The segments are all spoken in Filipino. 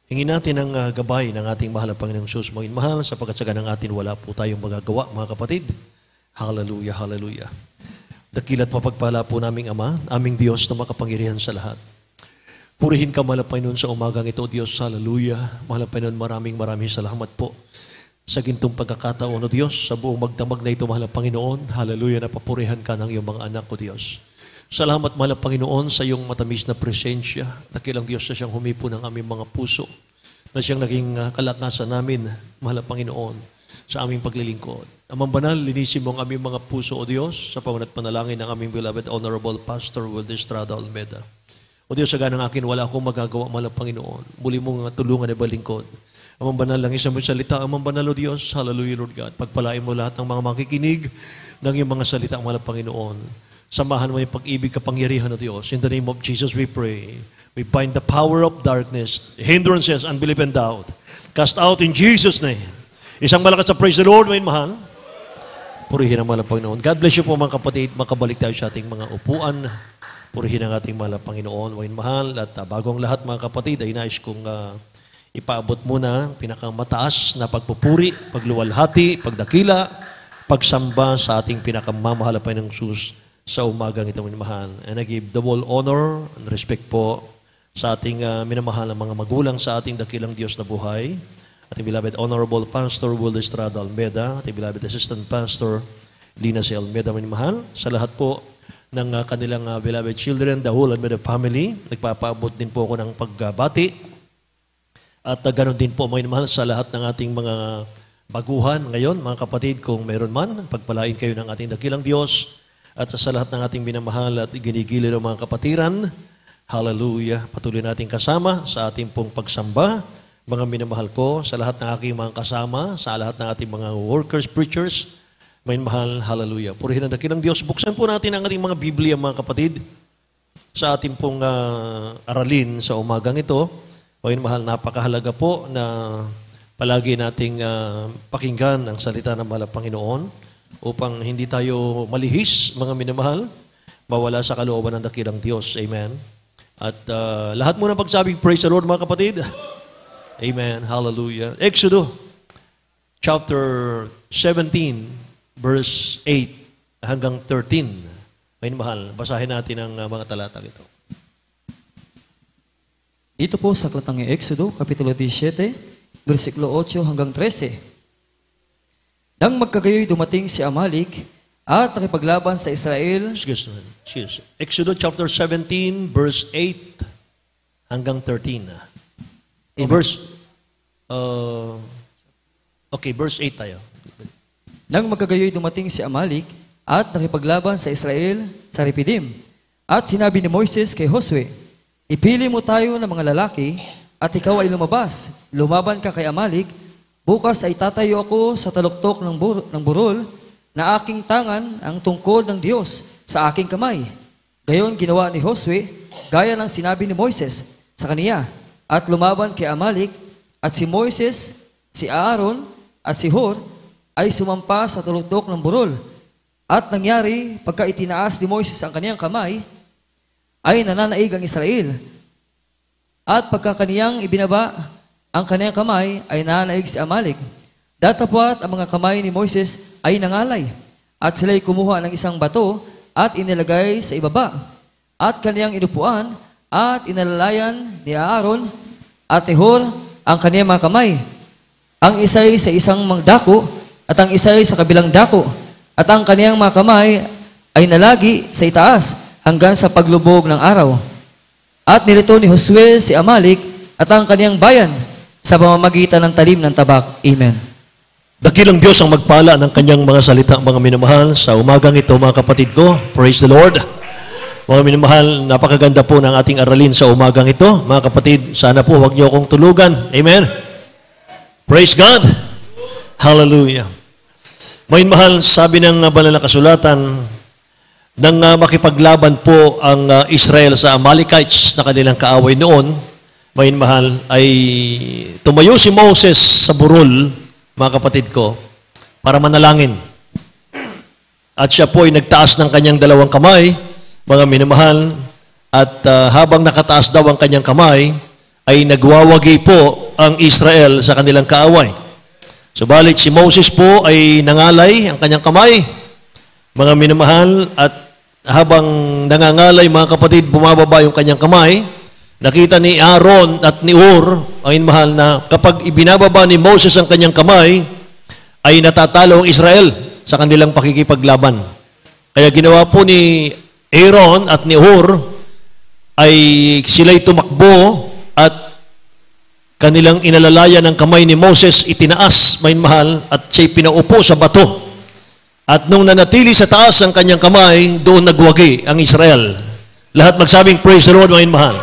Hingin natin ang gabay ng ating mahal na Panginoong Diyos. Mahal, sapagkat sa ganang atin wala po tayong magagawa, mga kapatid. Hallelujah, hallelujah. Dakila't mapagpala po naming Ama, aming Diyos na makapangyarihan sa lahat. Purihin ka, mahal na Panginoon, sa umagang ito, Diyos. Hallelujah. Mahal na Panginoon, maraming salamat po sa gintong pagkakataon, O Diyos, sa buong magdamag na ito, mahal na Panginoon. Hallelujah, na papurihan ka ng iyong mga anak, O Diyos. Salamat, mahal na Panginoon, sa iyong matamis na presensya. Dakilang Diyos na siyang humipo ng aming mga puso, na siyang naging kalakasan namin, mahal na Panginoon, sa aming paglilingkod. Amang banal, linisin mo ang aming mga puso, O Diyos, sa pangunat panalangin ng aming beloved Honorable Pastor Wilde Estrada Almeda. O Diyos, sa ganang akin, wala akong magagawa, mahal na Panginoon. Muli mong tulungan na balingkod. Amang banal lang isang salita, amang banal, O Diyos, hallelujah, Lord God. Pagpalain mo lahat ng mga makikinig ng iyong mga salita, mahal na Panginoon. Samahan mo yung pag-ibig, kapangyarihan, O Diyos. In the name of Jesus we pray. We bind the power of darkness, hindrances, unbelief, and doubt. Cast out in Jesus' name. Isang malakas sa praise the Lord, may mahal. Purihin ang mahal na Panginoon. God bless you po, mga kapatid. Makabalik tayo sa ating mga upuan. Purihin ang ating mahal na Panginoon, may mahal. At bagong lahat, mga kapatid, ay nais kong ipaabot muna ang pinakamataas na pagpupuri, pagluwalhati, pagdakila, pagsamba sa ating pinakamamahal na Panginoong Sus sa umagang ito, minamahal. And I give double honor and respect po sa ating minamahal na mga magulang sa ating dakilang Diyos na buhay. Ating beloved Honorable Pastor Wilde Estrada Almeda, ating beloved Assistant Pastor Lina C. Almeda, minamahal. Sa lahat po ng kanilang beloved children, the whole Almeda family, nagpapaabot din po ako ng pagbati. At ganoon din po, minamahal, sa lahat ng ating mga baguhan ngayon, mga kapatid, kung mayroon man, pagpalain kayo ng ating dakilang Diyos. At sa lahat ng ating minamahal at ginigilid ng mga kapatiran, hallelujah, patuloy natin kasama sa ating pong pagsamba, mga minamahal ko, sa lahat ng aking mga kasama, sa lahat ng ating mga workers, preachers, minamahal, hallelujah. Purihin ang dakilang Diyos. Buksan po natin ang ating mga Biblia, mga kapatid, sa ating pong aralin sa umagang ito. Minamahal, napakahalaga po na palagi nating pakinggan ang salita ng mahal na Panginoon, upang hindi tayo malihis, mga minamahal, mawala sa kalooban ng dakilang Diyos. Amen. At lahat muna pagsabing praise the Lord, mga kapatid. Amen. Hallelujah. Exodus chapter 17 verse 8 hanggang 13. Minamahal, basahin natin ang mga talatang ito. Dito po sa aklatang Exodus, Kapitulo 17, versikulo 8 hanggang 13. Nang magkagayoy dumating si Amalek at nakipaglaban sa Israel. Excuse. Exodus chapter 17 verse 8 hanggang 13. Verse 8 tayo. Nang magkagayoy dumating si Amalek at nakipaglaban sa Israel sa Refidim. At sinabi ni Moises kay Josue, ipili mo tayo ng mga lalaki at ikaw ay lumabas. Lumaban ka kay Amalek. Bukas ay tatayo ako sa taluktok ng burol na aking tangan ang tungkod ng Diyos sa aking kamay. Gayon ginawa ni Josue, gaya ng sinabi ni Moises sa kaniya. At lumaban kay Amalek, at si Moises, si Aaron, at si Hur ay sumampa sa taluktok ng burol. At nangyari, pagka itinaas ni Moises ang kaniyang kamay, ay nananaig ang Israel. At pagka kaniyang ibinaba ang kaniyang kamay, ay nananaig si Amalek. Datapwat ang mga kamay ni Moises ay nangalay. At sila'y kumuha ng isang bato at inilagay sa ibaba. At kaniyang inupuan at inalalayan ni Aaron at ni Hur ang kaniyang mga kamay. Ang isa'y sa isang dako at ang isa'y sa kabilang dako. At ang kaniyang mga kamay ay nalagi sa itaas hanggang sa paglubog ng araw. At nilito ni Josue si Amalek at ang kaniyang bayan sa pamamagitan ng talim ng tabak. Amen. Dakilang Diyos ang magpala ng kanyang mga salita, mga minamahal, sa umagang ito, mga kapatid ko. Praise the Lord. Mga minamahal, napakaganda po ng ating aralin sa umagang ito. Mga kapatid, sana po huwag niyo akong tulugan. Amen. Praise God. Hallelujah. Mga minamahal, sabi ng banal na kasulatan, nang makipaglaban po ang Israel sa Amalekites na kanilang kaaway noon, mga minamahal, ay tumayo si Moses sa burol, mga kapatid ko, para manalangin. At siya po ay nagtaas ng kanyang dalawang kamay, mga minamahal, at habang nakataas daw ang kanyang kamay, ay nagwawagi po ang Israel sa kanilang kaaway. Subalit si Moses po ay nangalay ang kanyang kamay, mga minamahal, at habang nangangalay, mga kapatid, bumababa yung kanyang kamay, nakita ni Aaron at ni Hur, ay mahal, na kapag ibinababa ni Moses ang kanyang kamay, ay natatalo ang Israel sa kanilang pakikipaglaban. Kaya ginawa po ni Aaron at ni Hur, ay sila'y tumakbo at kanilang inalalayan ng kamay ni Moses, itinaas, may mahal, at siya'y pinaupo sa bato. At nung nanatili sa taas ang kanyang kamay, doon nagwagi ang Israel. Lahat magsabing, praise the Lord, mga mahal.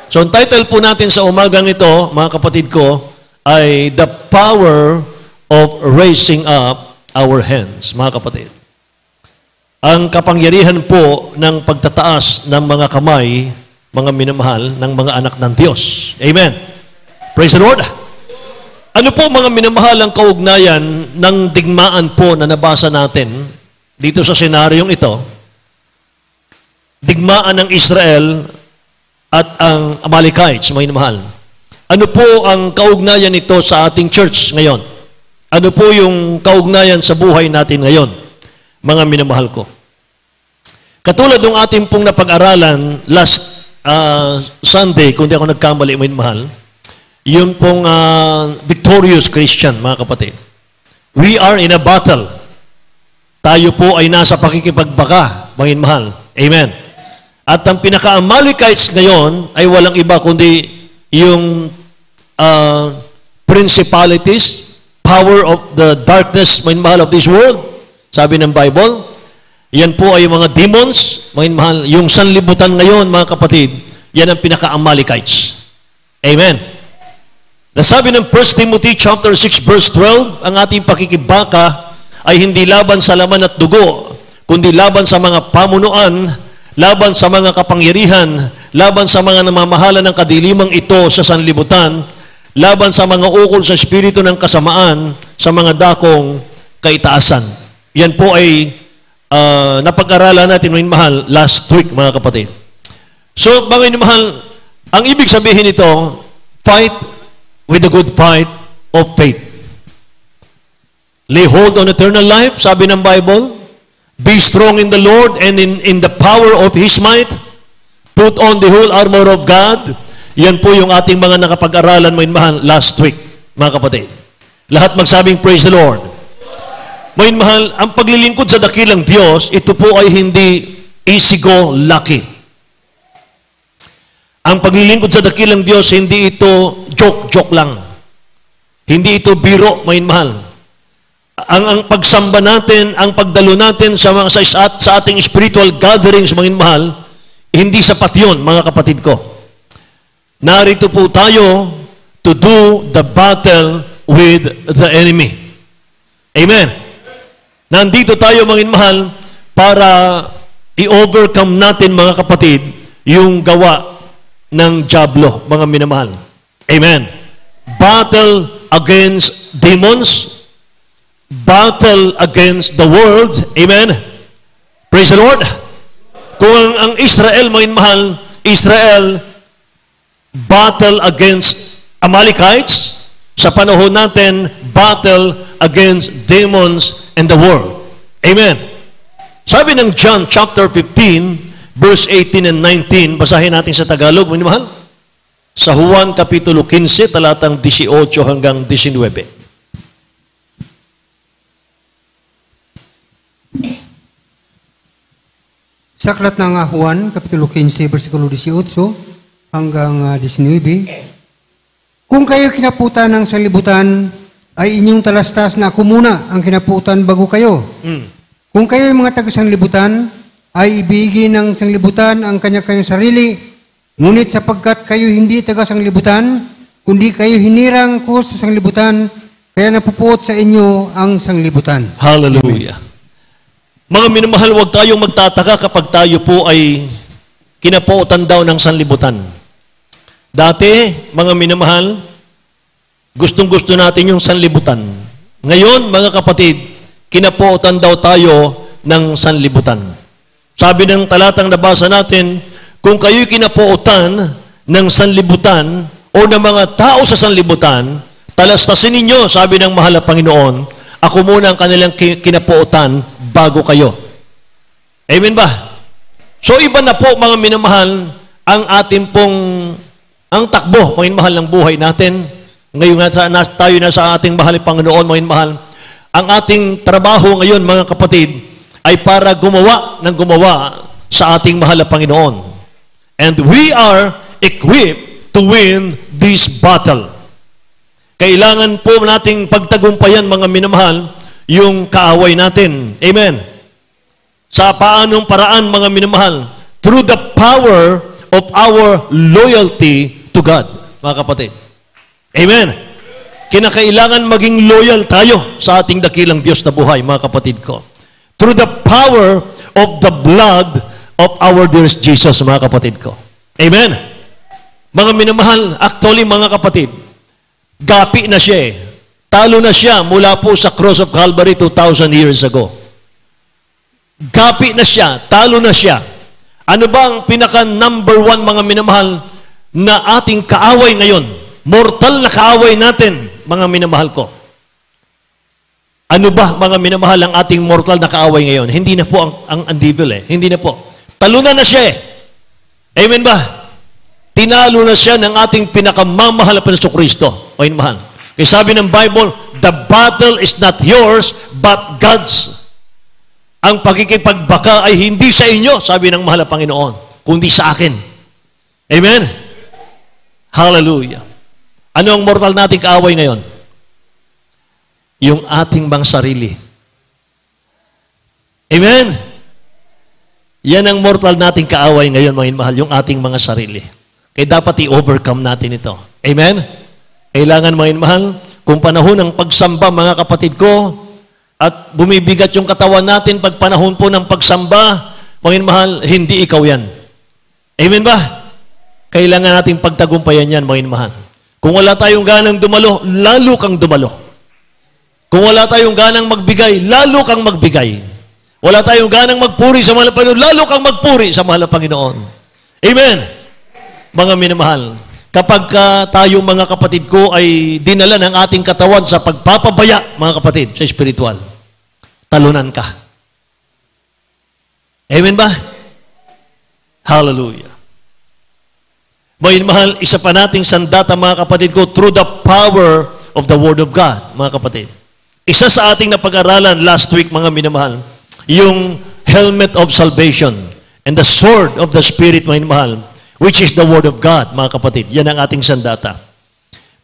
So, ang title po natin sa umagang ito, mga kapatid ko, ay The Power of Raising Up Our Hands, mga kapatid. Ang kapangyarihan po ng pagtataas ng mga kamay, mga minamahal, ng mga anak ng Diyos. Amen. Praise the Lord. Ano po, mga minamahal, ang kaugnayan ng digmaan po na nabasa natin dito sa senaryong ito? Digmaan ng Israel at ang Amalekites, mga minamahal. Ano po ang kaugnayan nito sa ating church ngayon? Ano po yung kaugnayan sa buhay natin ngayon, mga minamahal ko? Katulad ng ating pong napag-aralan last Sunday, kung di ako nagkamali, mga minamahal, yun pong victorious Christian, mga kapatid. We are in a battle. Tayo po ay nasa pakikipagbaka, mga minamahal. Amen. At ang pinaka-Amalekites ngayon ay walang iba kundi yung principalities, power of the darkness, mga minamahal, of this world. Sabi ng Bible, yan po ay mga demons, mga minamahal. Yung sanlibutan ngayon, mga kapatid, yan ang pinaka-Amalekites. Amen. Nasabi ng 1 Timothy chapter 6 verse 12, ang ating pakikibaka ay hindi laban sa laman at dugo, kundi laban sa mga pamunuan, laban sa mga kapangyarihan, laban sa mga namamahala ng kadilimang ito sa sanlibutan, laban sa mga ukol sa espiritu ng kasamaan, sa mga dakong kaitaasan. Yan po ay napag-aralan natin, mga mahal, last week, mga kapatid. So, mga mahal, ang ibig sabihin nito, fight with the good fight of faith. Lay hold on eternal life, sabi ng Bible. Be strong in the Lord and in the power of His might. Put on the whole armor of God. Yan po yung ating mga nakapag-aralan, mga mahal, last week, mga kapatid. Lahat magsabing, praise the Lord. Mga mahal, ang paglilingkod sa dakilang Diyos, ito po ay hindi easy go, lucky. Ang paglilingkod sa dakilang Diyos, hindi ito joke-joke lang. Hindi ito biro, mga mahal. Ang pagsamba natin, ang pagdalo natin sa ating spiritual gatherings, mga mahal, hindi sapat yun, mga kapatid ko. Narito po tayo to do the battle with the enemy. Amen. Nandito tayo, mga mahal, para i-overcome natin, mga kapatid, yung gawa ng diablo, mga minamahal. Amen. Battle against demons, battle against the world. Amen. Praise the Lord. Kung ang Israel, mga minamahal, Israel battle against Amalekites, sa panahon natin, battle against demons and the world. Amen. Sabi ng John chapter 15, verse 18 and 19, basahin natin sa Tagalog, mga mahal. Sa Juan Kapitulo 15, talatang 18 hanggang 19. Sa aklat ng Juan, Kapitulo 15, versikulo 18 hanggang 19, kung kayo kinaputan ng sanlibutan, ay inyong talastas na ako muna ang kinaputan bago kayo. Kung kayo yung mga taga-sanlibutan, ay ibigin ng sanglibutan ang kanya-kanyang sarili, ngunit sapagkat kayo hindi taga-sanglibutan, kundi kayo hinirang ko sa sanglibutan, kaya napupuot sa inyo ang sanglibutan. Hallelujah. Mga minamahal, huwag tayong magtataka kapag tayo po ay kinapuotan daw ng sanlibutan. Dati, mga minamahal, gustong-gusto natin yung sanlibutan. Ngayon, mga kapatid, kinapuotan daw tayo ng sanlibutan. Sabi ng talatang nabasa natin, kung kayo'y kinapuotan ng sanlibutan, o ng mga tao sa sanlibutan, talastasin ninyo, sabi ng mahal na Panginoon, ako muna ang kanilang kinapuotan bago kayo. Amen ba? So iba na po mga minamahal ang ating pong ang takbo, mga mahal ng buhay natin. Ngayon nga tayo na sa ating mahal na Panginoon, mga mahal. Ang ating trabaho ngayon, mga kapatid, ay para gumawa sa ating mahal na Panginoon. And we are equipped to win this battle. Kailangan po nating pagtagumpayan, mga minamahal, yung kaaway natin. Amen. Sa paanong paraan, mga minamahal? Through the power of our loyalty to God, mga kapatid. Amen. Kinakailangan maging loyal tayo sa ating dakilang Diyos na buhay, mga kapatid ko. Through the power of the blood of our dearest Jesus, mga kapatid ko. Amen. Mga minamahal, actually, mga kapatid, gapi na siya eh. Talo na siya mula po sa cross of Calvary 2,000 years ago. Gapi na siya, talo na siya. Ano ba ang pinaka number one, mga minamahal, na ating kaaway ngayon? Mortal na kaaway natin, mga minamahal ko. Ano ba, mga minamahal, ang ating mortal na kaaway ngayon? Hindi na po ang devil eh. Hindi na po. Talunan na siya eh. Amen ba? Tinalo na siya ng ating pinakamamahal na Jesucristo. O mahal. Kaya sabi ng Bible, the battle is not yours, but God's. Ang pagkikipagbaka ay hindi sa inyo, sabi ng mahal na Panginoon, kundi sa akin. Amen? Hallelujah. Ano ang mortal nating kaaway ngayon? Yung ating mga sarili. Amen? Yan ang mortal nating kaaway ngayon, mga mahal, yung ating mga sarili. Kaya dapat i-overcome natin ito. Amen? Kailangan, mga mahal, kung panahon ng pagsamba, mga kapatid ko, at bumibigat yung katawan natin pag panahon po ng pagsamba, mga mahal, hindi ikaw yan. Amen ba? Kailangan nating pagtagumpayan yan, mga mahal. Kung wala tayong ganang dumalo, lalo kang dumalo. Kung wala tayong ganang magbigay, lalo kang magbigay. Wala tayong ganang magpuri sa mahal na Panginoon, lalo kang magpuri sa mahal na Panginoon. Amen? Mga minamahal, kapag tayong mga kapatid ko ay dinala ng ating katawan sa pagpapabaya, mga kapatid, sa spiritual, talunan ka. Amen ba? Hallelujah. Mga mahal, isa pa nating sandata, mga kapatid ko, through the power of the Word of God, mga kapatid. Isa sa ating napag-aralan last week, mga minamahal, yung helmet of salvation and the sword of the Spirit, mga minamahal, which is the Word of God, mga kapatid. Yan ang ating sandata.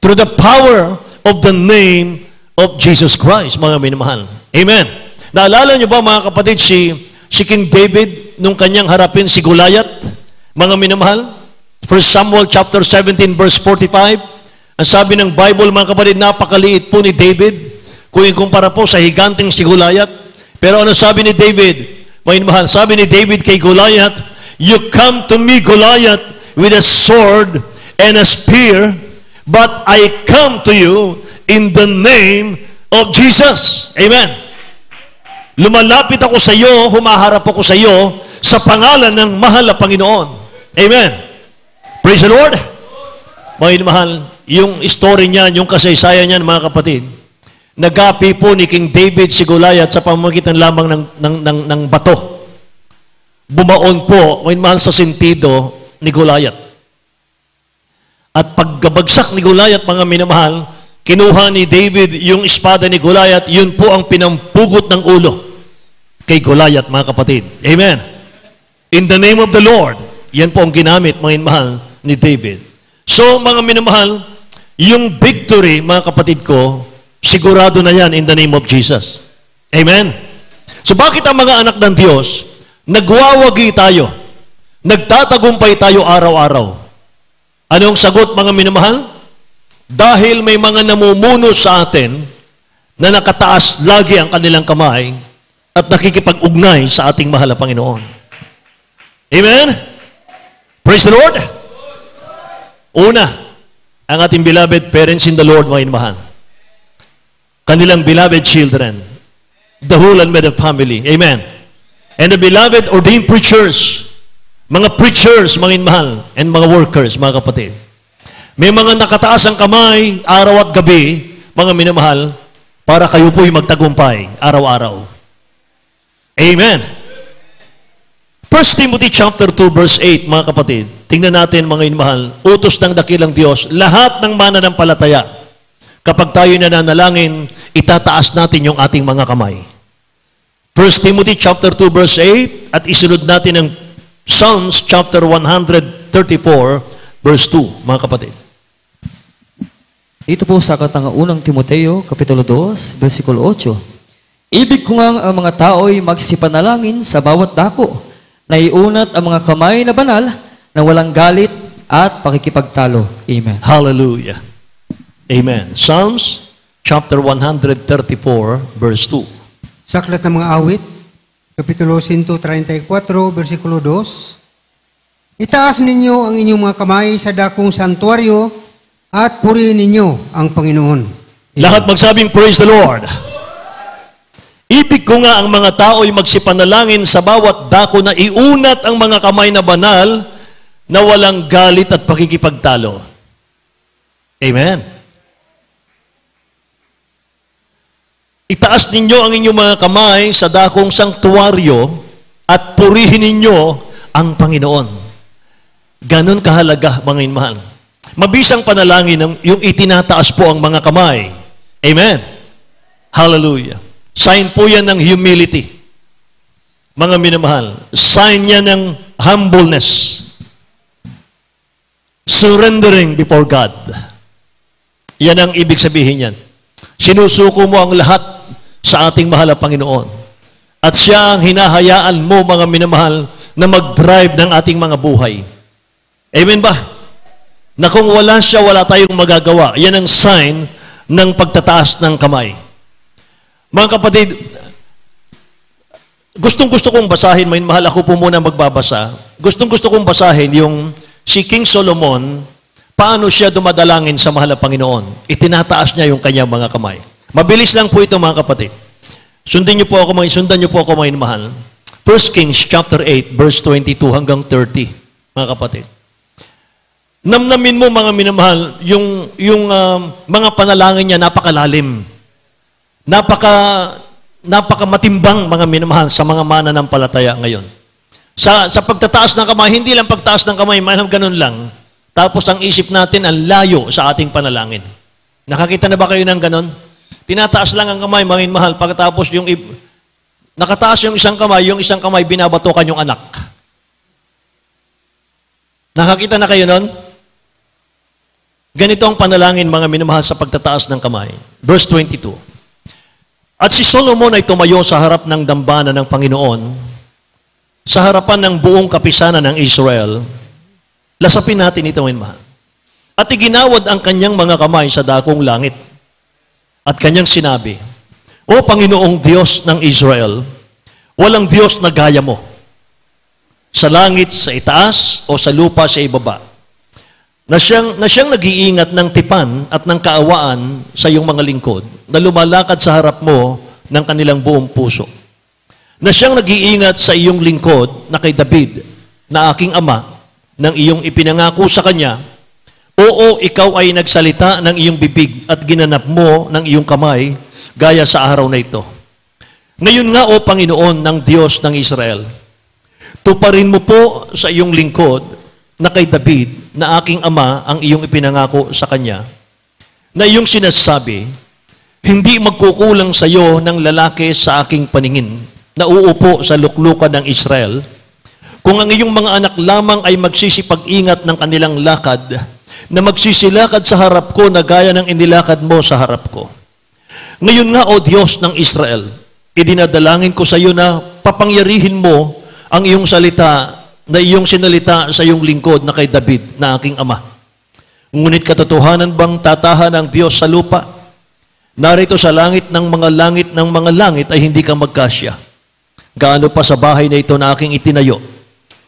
Through the power of the name of Jesus Christ, mga minamahal. Amen. Naalala niyo ba, mga kapatid, si King David, nung kanyang harapin si Goliath, mga minamahal? 1 Samuel chapter 17 verse 45. Ang sabi ng Bible, mga kapatid, napakaliit po ni David kung ikumpara po sa higanteng si Goliath. Pero ano sabi ni David? Mga mahal, sabi ni David kay Goliath, "You come to me, Goliath, with a sword and a spear, but I come to you in the name of Jesus." Amen. Lumalapit ako sa iyo, humaharap ako sa iyo sa pangalan ng mahal na Panginoon. Amen. Praise the Lord. Mga mahal, yung story niyan, yung kasaysayan niyan, mga kapatid, nagapi po ni King David si Goliath sa pamamagitan lamang ng bato. Bumaon po, mga mahal, sa sentido ni Goliath. At paggabagsak ni Goliath, mga minamahal, kinuha ni David yung espada ni Goliath, yun po ang pinampugot ng ulo kay Goliath, mga kapatid. Amen. In the name of the Lord, yan po ang ginamit, mga minamahal, ni David. So, mga minamahal, yung victory, mga kapatid ko, sigurado na yan in the name of Jesus. Amen? So, bakit ang mga anak ng Diyos, nagwawagi tayo, nagtatagumpay tayo araw-araw? Anong sagot, mga minamahal? Dahil may mga namumuno sa atin na nakataas lagi ang kanilang kamay at nakikipag-ugnay sa ating mahal na Panginoon. Amen? Praise the Lord! Una, ang ating beloved parents in the Lord, mga inmahal. Kanilang beloved children. The whole and made family. Amen. And the beloved ordained preachers. Mga preachers, mga inmahal. And mga workers, mga kapatid. May mga nakataas ang kamay, araw at gabi, mga minamahal, para kayo po'y magtagumpay, araw-araw. Amen. 1 Timothy chapter 2 verse 8, mga kapatid. Tingnan natin, mga minamahal, utos ng dakilang Diyos, lahat ng mananampalataya, kapag tayo nananalangin, itataas natin yung ating mga kamay. 1 Timothy chapter 2 verse 8 at isunod natin ang Psalms chapter 134 verse 2, mga kapatid. Ito po sa katang unang Timoteo, Kapitulo 2, versikulo 8. Ibig ko nga ang mga tao'y magsipanalangin sa bawat dako, na iunat ang mga kamay na banal, na walang galit at pakikipagtalo. Amen. Hallelujah. Amen. Psalms chapter 134 verse 2. Sa Aklat ng mga Awit, Kapitulo 134, versikulo 2, itaas ninyo ang inyong mga kamay sa dakong santuaryo at purihin ninyo ang Panginoon. Lahat magsabing praise the Lord. Ibig ko nga ang mga tao'y magsipanalangin sa bawat dako na iunat ang mga kamay na banal na walang galit at pakikipagtalo. Amen. Itaas ninyo ang inyong mga kamay sa dakong sanktuaryo at purihin ninyo ang Panginoon. Ganon kahalaga, mga inmahal. Mabisang panalangin yung itinataas po ang mga kamay. Amen. Hallelujah. Sign po yan ng humility. Mga minamahal, sign yan ng humbleness. Surrendering before God. Yan ang ibig sabihin yan. Sinusuko mo ang lahat sa ating mahal na Panginoon. At siya ang hinahayaan mo, mga minamahal, na mag-drive ng ating mga buhay. Amen ba? Na kung wala siya, wala tayong magagawa. Yan ang sign ng pagtataas ng kamay. Mga kapatid, gustong-gusto kong basahin, mahal ako po muna magbabasa. Gustong-gusto kong basahin yung si King Solomon, paano siya dumadalangin sa mahal na Panginoon. Itinataas niya yung kanyang mga kamay. Mabilis lang po ito, mga kapatid. Sundan niyo po ako, mga mahal. 1 Kings chapter 8, verse 22 hanggang 30, mga kapatid. Namnamin mo, mga minamahal, yung mga panalangin niya napakalalim. Napaka matimbang, mga minamahal, sa mga mananampalataya ngayon. Sa pagtataas ng kamay, hindi lang pagtaas ng kamay, ganun lang. Tapos ang isip natin, ang layo sa ating panalangin. Nakakita na ba kayo ng ganun? Tinataas lang ang kamay, mga minamahal, pagkatapos nakataas yung isang kamay binabatokan yung anak. Nakakita na kayo nun? Ganito ang panalangin, mga minamahal, sa pagtataas ng kamay. Verse 22. At si Solomon ay tumayo sa harap ng dambana ng Panginoon, sa harapan ng buong kapisanan ng Israel. Lasapin natin ito, mga minamahal. At iginawad ang kanyang mga kamay sa dakong langit. At kanyang sinabi, O Panginoong Diyos ng Israel, walang Diyos na gaya mo, sa langit sa itaas o sa lupa sa ibaba, na siyang nag-iingat ng tipan at ng kaawaan sa iyong mga lingkod, na lumalakad sa harap mo ng kanilang buong puso. Na siyang nag-iingat sa iyong lingkod na kay David, na aking ama, nang iyong ipinangako sa kanya, Oo, ikaw ay nagsalita ng iyong bibig at ginanap mo ng iyong kamay gaya sa araw na ito. Ngayon nga, O Panginoon ng Diyos ng Israel, tuparin mo po sa iyong lingkod na kay David, na aking ama, ang iyong ipinangako sa kanya, na iyong sinasabi, hindi magkukulang sa iyo ng lalaki sa aking paningin, na uupo sa luklukan ng Israel, kung ang iyong mga anak lamang ay magsisipag-ingat ng kanilang lakad, na magsisilakad sa harap ko na gaya ng inilakad mo sa harap ko. Ngayon nga, O Diyos ng Israel, idinadalangin ko sa iyo na papangyarihin mo ang iyong salita na iyong sinalita sa iyong lingkod na kay David, na aking ama. Ngunit katotohanan bang tatahan ang Diyos sa lupa? Narito sa langit ng mga langit ay hindi ka magkasya. Gaano pa sa bahay na ito na aking itinayo.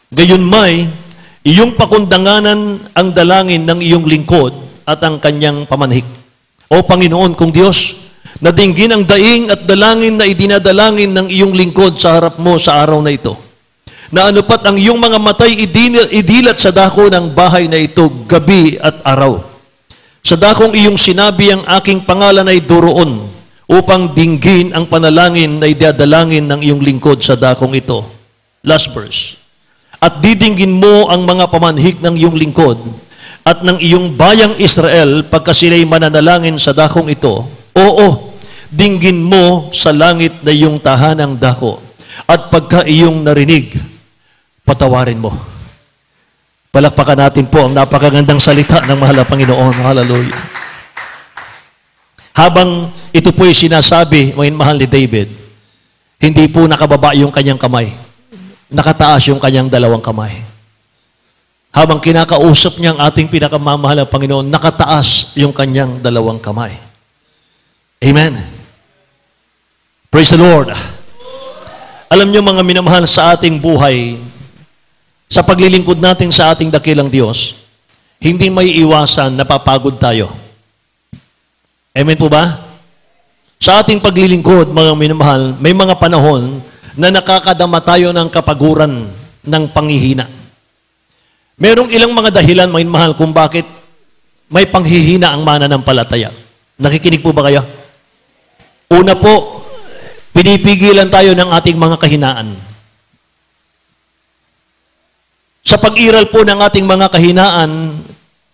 Gayon may, iyong pakundanganan ang dalangin ng iyong lingkod at ang kanyang pamanhik. O Panginoon kong Diyos, nadinggin ang daing at dalangin na idinadalangin ng iyong lingkod sa harap mo sa araw na ito. Na anupat ang iyong mga matay idilat sa dako ng bahay na ito gabi at araw. Sa dakong iyong sinabi ang aking pangalan ay doroon upang dinggin ang panalangin na idadalangin ng iyong lingkod sa dakong ito. Last verse. At didinggin mo ang mga pamanhik ng iyong lingkod at ng iyong bayang Israel pagka sila'y mananalangin sa dakong ito. Oo, dinggin mo sa langit na iyong tahanang dako at pagka iyong narinig, patawarin mo. Palakpakan natin po ang napakagandang salita ng mahal na Panginoon. Hallelujah. Habang ito po'y sinasabi, mahal ni David, hindi po nakababa yung kanyang kamay. Nakataas yung kanyang dalawang kamay. Habang kinakausap niya ang ating pinakamamahal na Panginoon, nakataas yung kanyang dalawang kamay. Amen. Praise the Lord. Alam niyo mga minamahal sa ating buhay, sa paglilingkod natin sa ating dakilang Diyos, hindi may iwasan napapagod tayo. Amen po ba? Sa ating paglilingkod, mga minamahal, may mga panahon na nakakadama tayo ng kapaguran ng panghihina. Merong ilang mga dahilan, mga minamahal, kung bakit may panghihina ang mananampalataya. Nakikinig po ba kayo? Una po, pinipigilan tayo ng ating mga kahinaan. Sa pag-iral po ng ating mga kahinaan,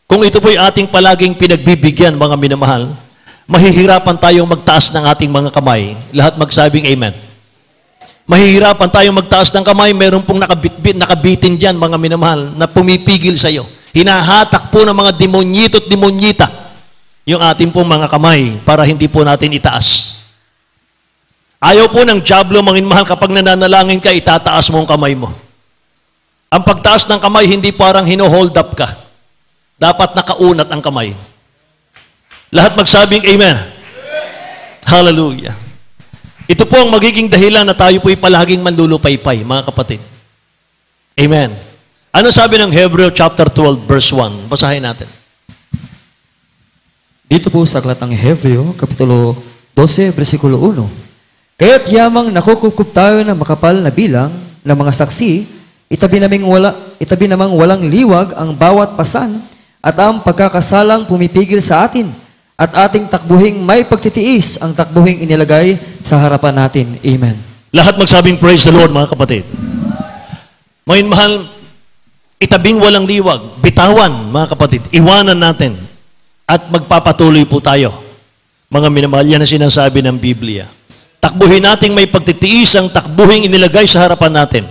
kung ito po'y ating palaging pinagbibigyan, mga minamahal, mahihirapan tayong magtaas ng ating mga kamay. Lahat magsabing amen. Mahihirapan tayong magtaas ng kamay, meron pong nakabitin dyan, mga minamahal, na pumipigil sa iyo. Hinahatak po ng mga demonyito at demonyita yung ating pong mga kamay para hindi po natin itaas. Ayaw po ng dyablo, mga minamahal, kapag nananalangin ka, itataas mo ang kamay mo. Ang pagtaas ng kamay, hindi parang hino-hold up ka. Dapat nakaunat ang kamay. Lahat magsabing amen. Hallelujah. Ito po ang magiging dahilan na tayo po'y palaging manlulupaypay, mga kapatid. Amen. Ano sabi ng Hebreo chapter 12, verse 1? Basahin natin. Dito po sa aklat ng Hebreo, Kapitulo 12, versikulo 1. Kaya't yamang nakukukup tayo ng makapal na bilang ng mga saksi, itabi namang walang liwag ang bawat pasan at ang pagkakasalang pumipigil sa atin at ating takbuhing may pagtitiis ang takbuhing inilagay sa harapan natin. Amen. Lahat magsabing praise the Lord, mga kapatid. Mga mahal, itabing walang liwag, bitawan, mga kapatid, iwanan natin at magpapatuloy po tayo. Mga minamahal, yan ang sinasabi ng Biblia. Takbuhin nating may pagtitiis ang takbuhing inilagay sa harapan natin.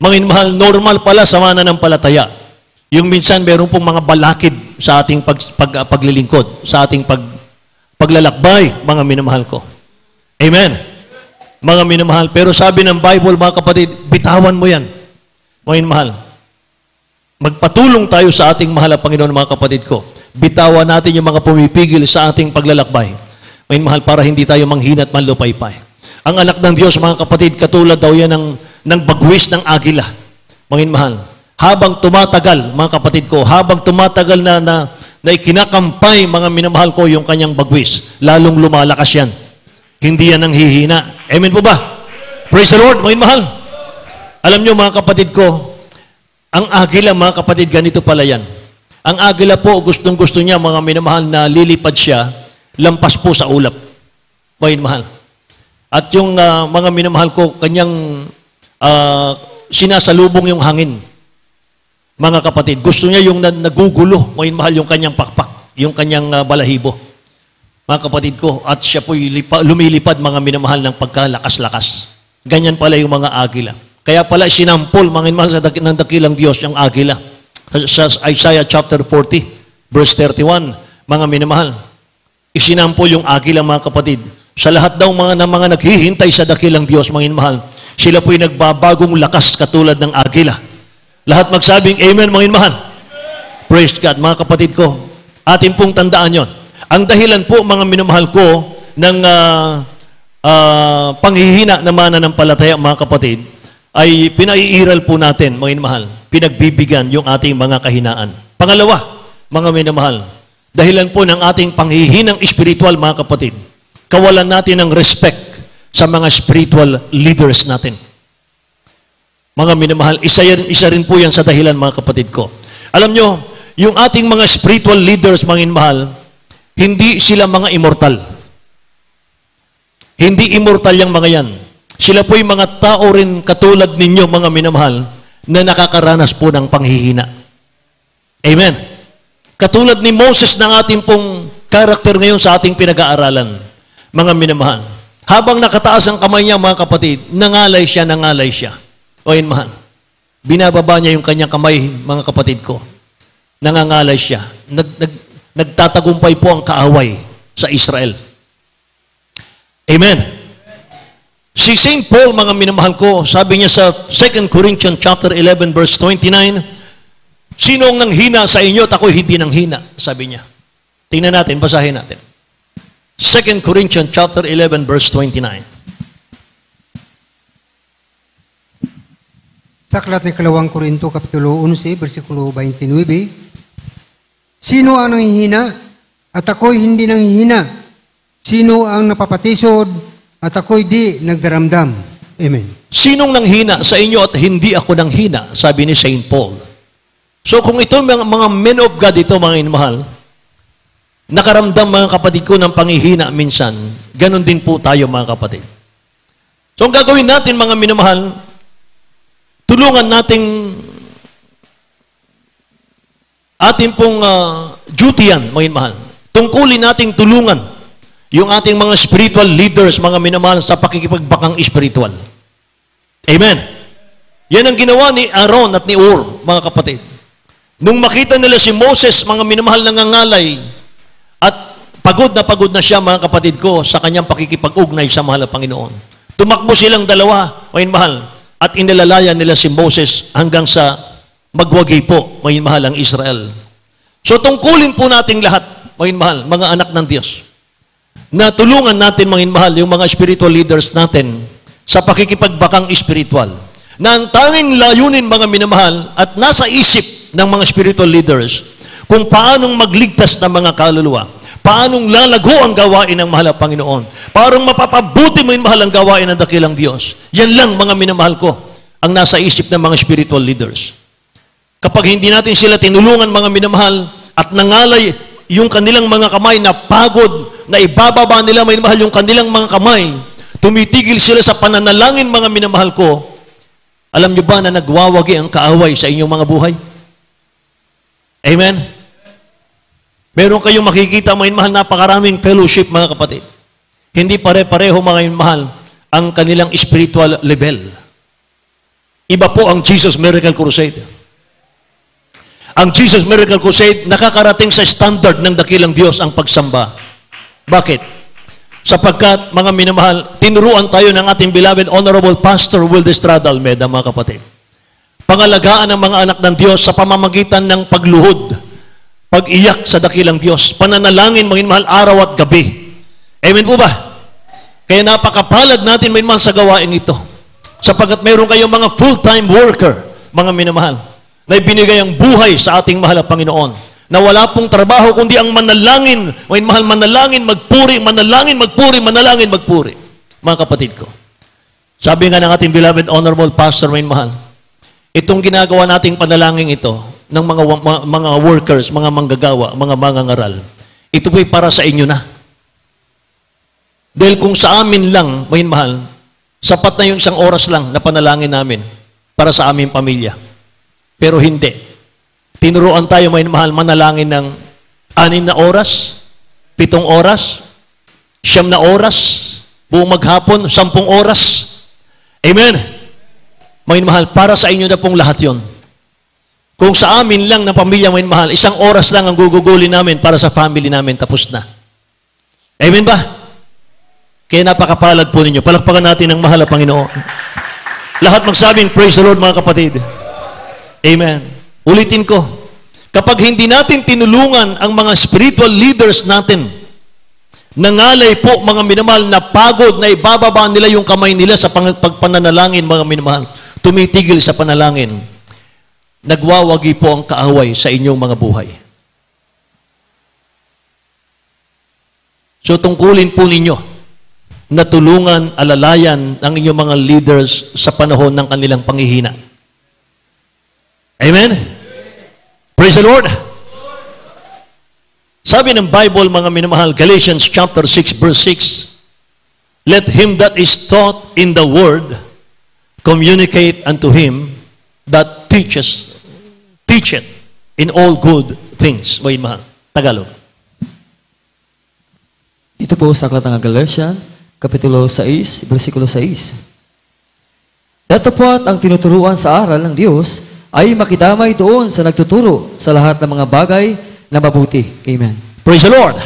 Mga mahal, normal pala sa mananampalataya. Yung minsan meron pong mga balakid sa ating paglilingkod, sa ating paglalakbay, mga minamahal ko. Amen. Mga minamahal. Pero sabi ng Bible, mga kapatid, bitawan mo yan. Mga minamahal. Magpatulong tayo sa ating mahal na Panginoon, mga kapatid ko. Bitawan natin yung mga pumipigil sa ating paglalakbay. Mga minamahal, para hindi tayo manghina at manlupaypay. Ang anak ng Diyos, mga kapatid, katulad daw yan ng bagwis ng agila. Mga mahal, habang tumatagal, mga kapatid ko, habang tumatagal na ikinakampay, mga minamahal ko, yung kanyang bagwis, lalong lumalakas yan. Hindi yan ang hihina. Amen po ba? Praise the Lord, mga mahal. Alam nyo, mga kapatid ko, ang agila, mga kapatid, ganito pala yan. Ang agila po, gustong-gusto niya, mga minamahal, na lilipad siya, lampas po sa ulap. Mga mahal. At yung mga minamahal ko, kanyang sinasalubong yung hangin. Mga kapatid, gusto niya yung nagugulo, mga mahal, yung kanyang pakpak, yung kanyang balahibo. Mga kapatid ko, at siya po'y lumilipad, mga minamahal, ng pagkalakas-lakas. Ganyan pala yung mga agila. Kaya pala sinampol, mga minamahal, ng dakilang Diyos, yung agila. Sa Isaiah chapter 40, verse 31, mga minamahal, isinampol yung agila, mga kapatid. Sa lahat daw mga naghihintay sa dakilang Diyos, mga minamahal, sila po'y nagbabagong lakas katulad ng agila. Lahat magsabing amen, mga minamahal. Praise God, mga kapatid ko. Atin pong tandaan yon. Ang dahilan po, mga minamahal ko, ng panghihina na mananampalataya, mga kapatid, ay pinaiiral po natin, mga minamahal. Pinagbibigyan yung ating mga kahinaan. Pangalawa, mga minamahal, dahilan po ng ating panghihinang espiritual, mga kapatid, kawalan natin ng respect sa mga spiritual leaders natin. Mga minamahal, isa rin po yan sa dahilan, mga kapatid ko. Alam nyo, yung ating mga spiritual leaders, mga mahal, hindi sila mga immortal. Hindi immortal yung mga yan. Sila po yung mga tao rin katulad ninyo, mga minamahal, na nakakaranas po ng panghihina. Amen. Katulad ni Moses ng ating pong karakter ngayon sa ating pinag-aaralan, mga minamahal. Habang nakataas ang kamay niya, mga kapatid, nangalay siya. O yun, mahal. Binababa niya yung kanyang kamay, mga kapatid ko. Nangangalay siya. Nagtatagumpay po ang kaaway sa Israel. Amen. Si St. Paul, mga minamahal ko, sabi niya sa 2 Corinthians chapter 11 verse 29, sino ang nanghina sa inyo at ako'y hindi nanghina, sabi niya. Tingnan natin, basahin natin. 2 Corinthians chapter 11 verse 29. Sa aklat ni Kalawang Korinto, Kapitulo 11, versikulo 29, sino ang nanghihina at ako'y hindi nanghihina? Sino ang napapatisod at ako'y di nagdaramdam? Amen. Sinong nanghina sa inyo at hindi ako nanghina, sabi ni St. Paul. So kung ito mga men of God, ito mga inmahal, nakaramdam mga kapatid ko ng panghihina minsan, ganun din po tayo mga kapatid. So ang gagawin natin mga minamahal, tulungan nating ating pong duty yan, mga mahal. Tungkulin nating tulungan yung ating mga spiritual leaders, mga minamahal, sa pakikipagbakang spiritual. Amen. Yan ang ginawa ni Aaron at ni Ur, mga kapatid. Nung makita nila si Moses, mga minamahal, nangangalay, at pagod na siya, mga kapatid ko, sa kanyang pakikipag-ugnay sa mahal na Panginoon. Tumakbo silang dalawa, mga mahal, at inilalaya nila si Moses hanggang sa magwagi po, mga mahal, ang Israel. So tungkulin po nating lahat, mga mahal, mga anak ng Diyos, na tulungan natin, mga mahal, yung mga spiritual leaders natin sa pakikipagbakang spiritual. Na ang tanging layunin, mga minamahal, at nasa isip ng mga spiritual leaders, kung paanong magligtas ng mga kaluluwa, paanong lalago ang gawain ng mahal na Panginoon, parang mapapabuti mo yung mahal ang gawain ng dakilang Diyos. Yan lang, mga minamahal ko, ang nasa isip ng mga spiritual leaders. Kapag hindi natin sila tinulungan, mga minamahal, at nangalay yung kanilang mga kamay na pagod, na ibababa nila, mga minamahal, yung kanilang mga kamay, tumitigil sila sa pananalangin, mga minamahal ko, alam niyo ba na nagwawagi ang kaaway sa inyong mga buhay? Amen? Meron kayong makikita, mga mahal, napakaraming fellowship, mga kapatid. Hindi pare-pareho, mga mahal, ang kanilang spiritual level. Iba po ang Jesus Miracle Crusade. Ang Jesus Miracle Crusade, nakakarating sa standard ng dakilang Diyos ang pagsamba. Bakit? Sapagkat, mga minamahal, tinuruan tayo ng ating beloved Honorable Pastor Will Estrada Almeda, mga kapatid. Pangalagaan ng mga anak ng Diyos sa pamamagitan ng pagluhod, pag-iyak sa dakilang Diyos, pananalangin, mga minamahal, araw at gabi. Amen po ba? Kaya napakapalad natin, mga minamahal, sa gawain ito. Sapagkat mayroon kayong mga full-time worker, mga minamahal, na ibinigay ang buhay sa ating mahal na Panginoon, na wala pong trabaho kundi ang manalangin, mga mahal, manalangin, magpuri, manalangin, magpuri, manalangin, magpuri. Mga kapatid ko, sabi nga ng ating beloved Honorable Pastor, mga mahal, itong ginagawa nating panalangin ito, ng mga workers, mga manggagawa, mga mangangaral, ito po'y para sa inyo na. Dahil kung sa amin lang, mga mahal, sapat na yung isang oras lang na panalangin namin para sa aming pamilya. Pero hindi. Tinuruan tayo, mga mahal, manalangin ng 6 na oras, 7 oras, 9 na oras, buong maghapon, 10 oras. Amen. Mga mahal, para sa inyo na pong lahat yon. Kung sa amin lang na pamilya, mga mahal, 1 oras lang ang gugugulin namin para sa family namin, tapos na. Amen ba? Kaya napakapalad po ninyo. Palakpakan natin ang mahal na Panginoon. Lahat magsabing, praise the Lord, mga kapatid. Amen. Ulitin ko, kapag hindi natin tinulungan ang mga spiritual leaders natin, nangalay po, mga minamahal, na pagod, na ibababa nila yung kamay nila sa pagpananalangin, mga minamahal, tumitigil sa panalangin, nagwawagi po ang kaaway sa inyong mga buhay. So tungkulin po ninyo na tulungan, alalayan ang inyong mga leaders sa panahon ng kanilang panghihina. Amen? Praise the Lord. Sabi ng Bible, mga minamahal, Galatians chapter 6, verse 6, let him that is taught in the word communicate unto him that teacheth in all good things. Mga minamahal, Tagalog. Ito po sa aklat ng Galatians, Kapitulo 6, versikulo 6. Datapwat ang tinuturuan sa aral ng Diyos ay makidamay doon sa nagtuturo sa lahat ng mga bagay na mabuti. Amen. Praise the Lord.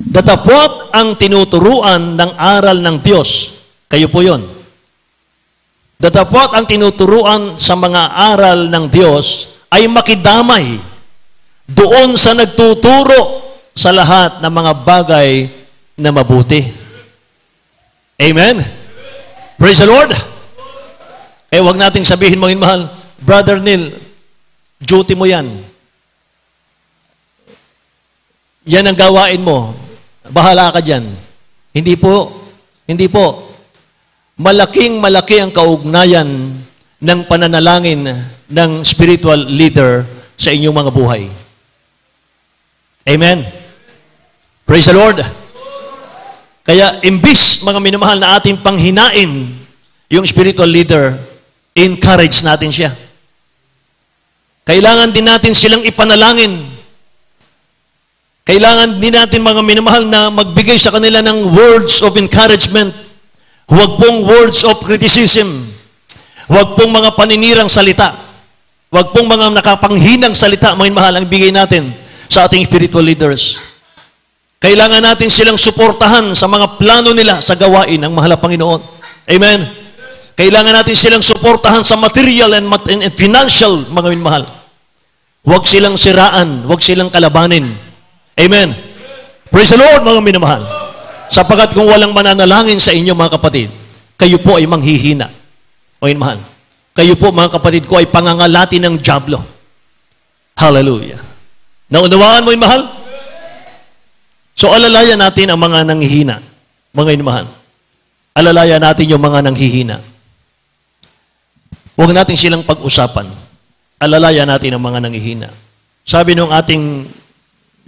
Datapwat ang tinuturuan ng aral ng Diyos. Kayo po yon. Datapwat ang tinuturuan sa mga aral ng Diyos ay makidamay doon sa nagtuturo sa lahat ng mga bagay na mabuti. Amen? Praise the Lord! Wag nating sabihin, mga mahal, Brother Neil, duty mo yan. Yan ang gawain mo. Bahala ka dyan. Hindi po. Hindi po. Malaki ang kaugnayan ng pananalangin ng spiritual leader sa inyong mga buhay. Amen? Praise the Lord! Kaya, imbis, mga minamahal, na ating panghinain yung spiritual leader, encourage natin siya. Kailangan din natin silang ipanalangin. Kailangan din natin, mga minamahal, na magbigay sa kanila ng words of encouragement. Huwag pong words of criticism. Huwag pong mga paninirang salita. Huwag pong mga nakapanghinang salita, mga minamahal, ang bigay natin sa ating spiritual leaders. Kailangan natin silang suportahan sa mga plano nila sa gawain ng mahal na Panginoon. Amen? Kailangan natin silang suportahan sa material and financial, mga minamahal. Huwag silang siraan, huwag silang kalabanin. Amen? Praise the Lord, mga minamahal. Sapagat kung walang mananalangin sa inyo, mga kapatid, kayo po ay manghihina. Mga minamahal. Kayo po, mga kapatid ko, ay pangangalati ng dyablo. Hallelujah. Naunawaan mo yung mahal? So, alalayan natin ang mga nanghihina. Mga inamahal. Alalayan natin yung mga nanghihina. Huwag natin silang pag-usapan. Alalayan natin ang mga nanghihina. Sabi nung ating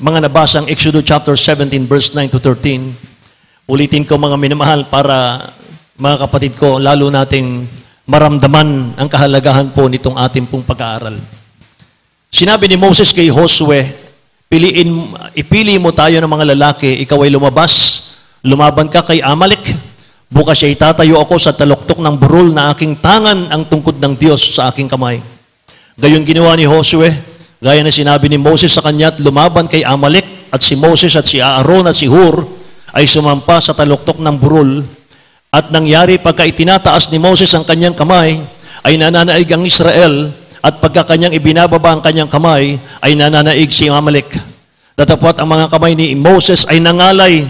mga nabasang Exodus chapter 17, verse 9 to 13, ulitin ko, mga minamahal, para mga kapatid ko, lalo nating maramdaman ang kahalagahan po nitong ating pong pag-aaral. Sinabi ni Moses kay Josue, ipili mo tayo ng mga lalaki, ikaw ay lumabas, lumaban ka kay Amalek, bukas ay tatayo ako sa taluktok ng burol na aking tangan ang tungkod ng Diyos sa aking kamay. Gayon ginawa ni Josue, gaya na sinabi ni Moses sa kanya, at lumaban kay Amalek, at si Moses at si Aaron at si Hur ay sumampa sa taluktok ng burol. At nangyari, pagka itinataas ni Moses ang kanyang kamay, ay nananaig ang Israel, at pagka kanyang ibinababa ang kanyang kamay, ay nananaig si Amalek. Datapwat ang mga kamay ni Moses ay nangalay,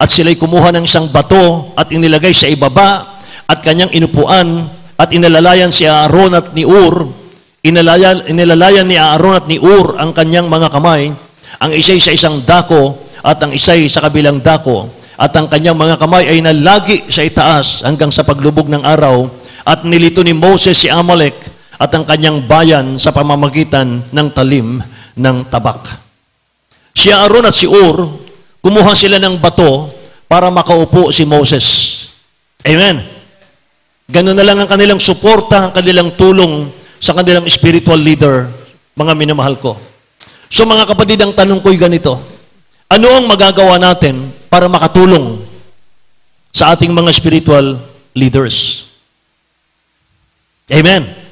at sila'y kumuha ng isang bato at inilagay sa ibaba, at kanyang inupuan, at inalalayan si Aaron at ni Ur. Inilalayan ni Aaron at ni Ur ang kanyang mga kamay, ang isa'y sa isang dako, at ang isa'y sa kabilang dako, at ang kanyang mga kamay ay nalagi sa itaas hanggang sa paglubog ng araw, at nilito ni Moses si Amalek at ang kanyang bayan sa pamamagitan ng talim ng tabak. Si Aaron at si Ur, kumuha sila ng bato para makaupo si Moses. Amen. Ganun na lang ang kanilang suporta, ang kanilang tulong sa kanilang spiritual leader, mga minamahal ko. So mga kapatid, ang tanong ko'y ganito, ano ang magagawa natin para makatulong sa ating mga spiritual leaders? Amen.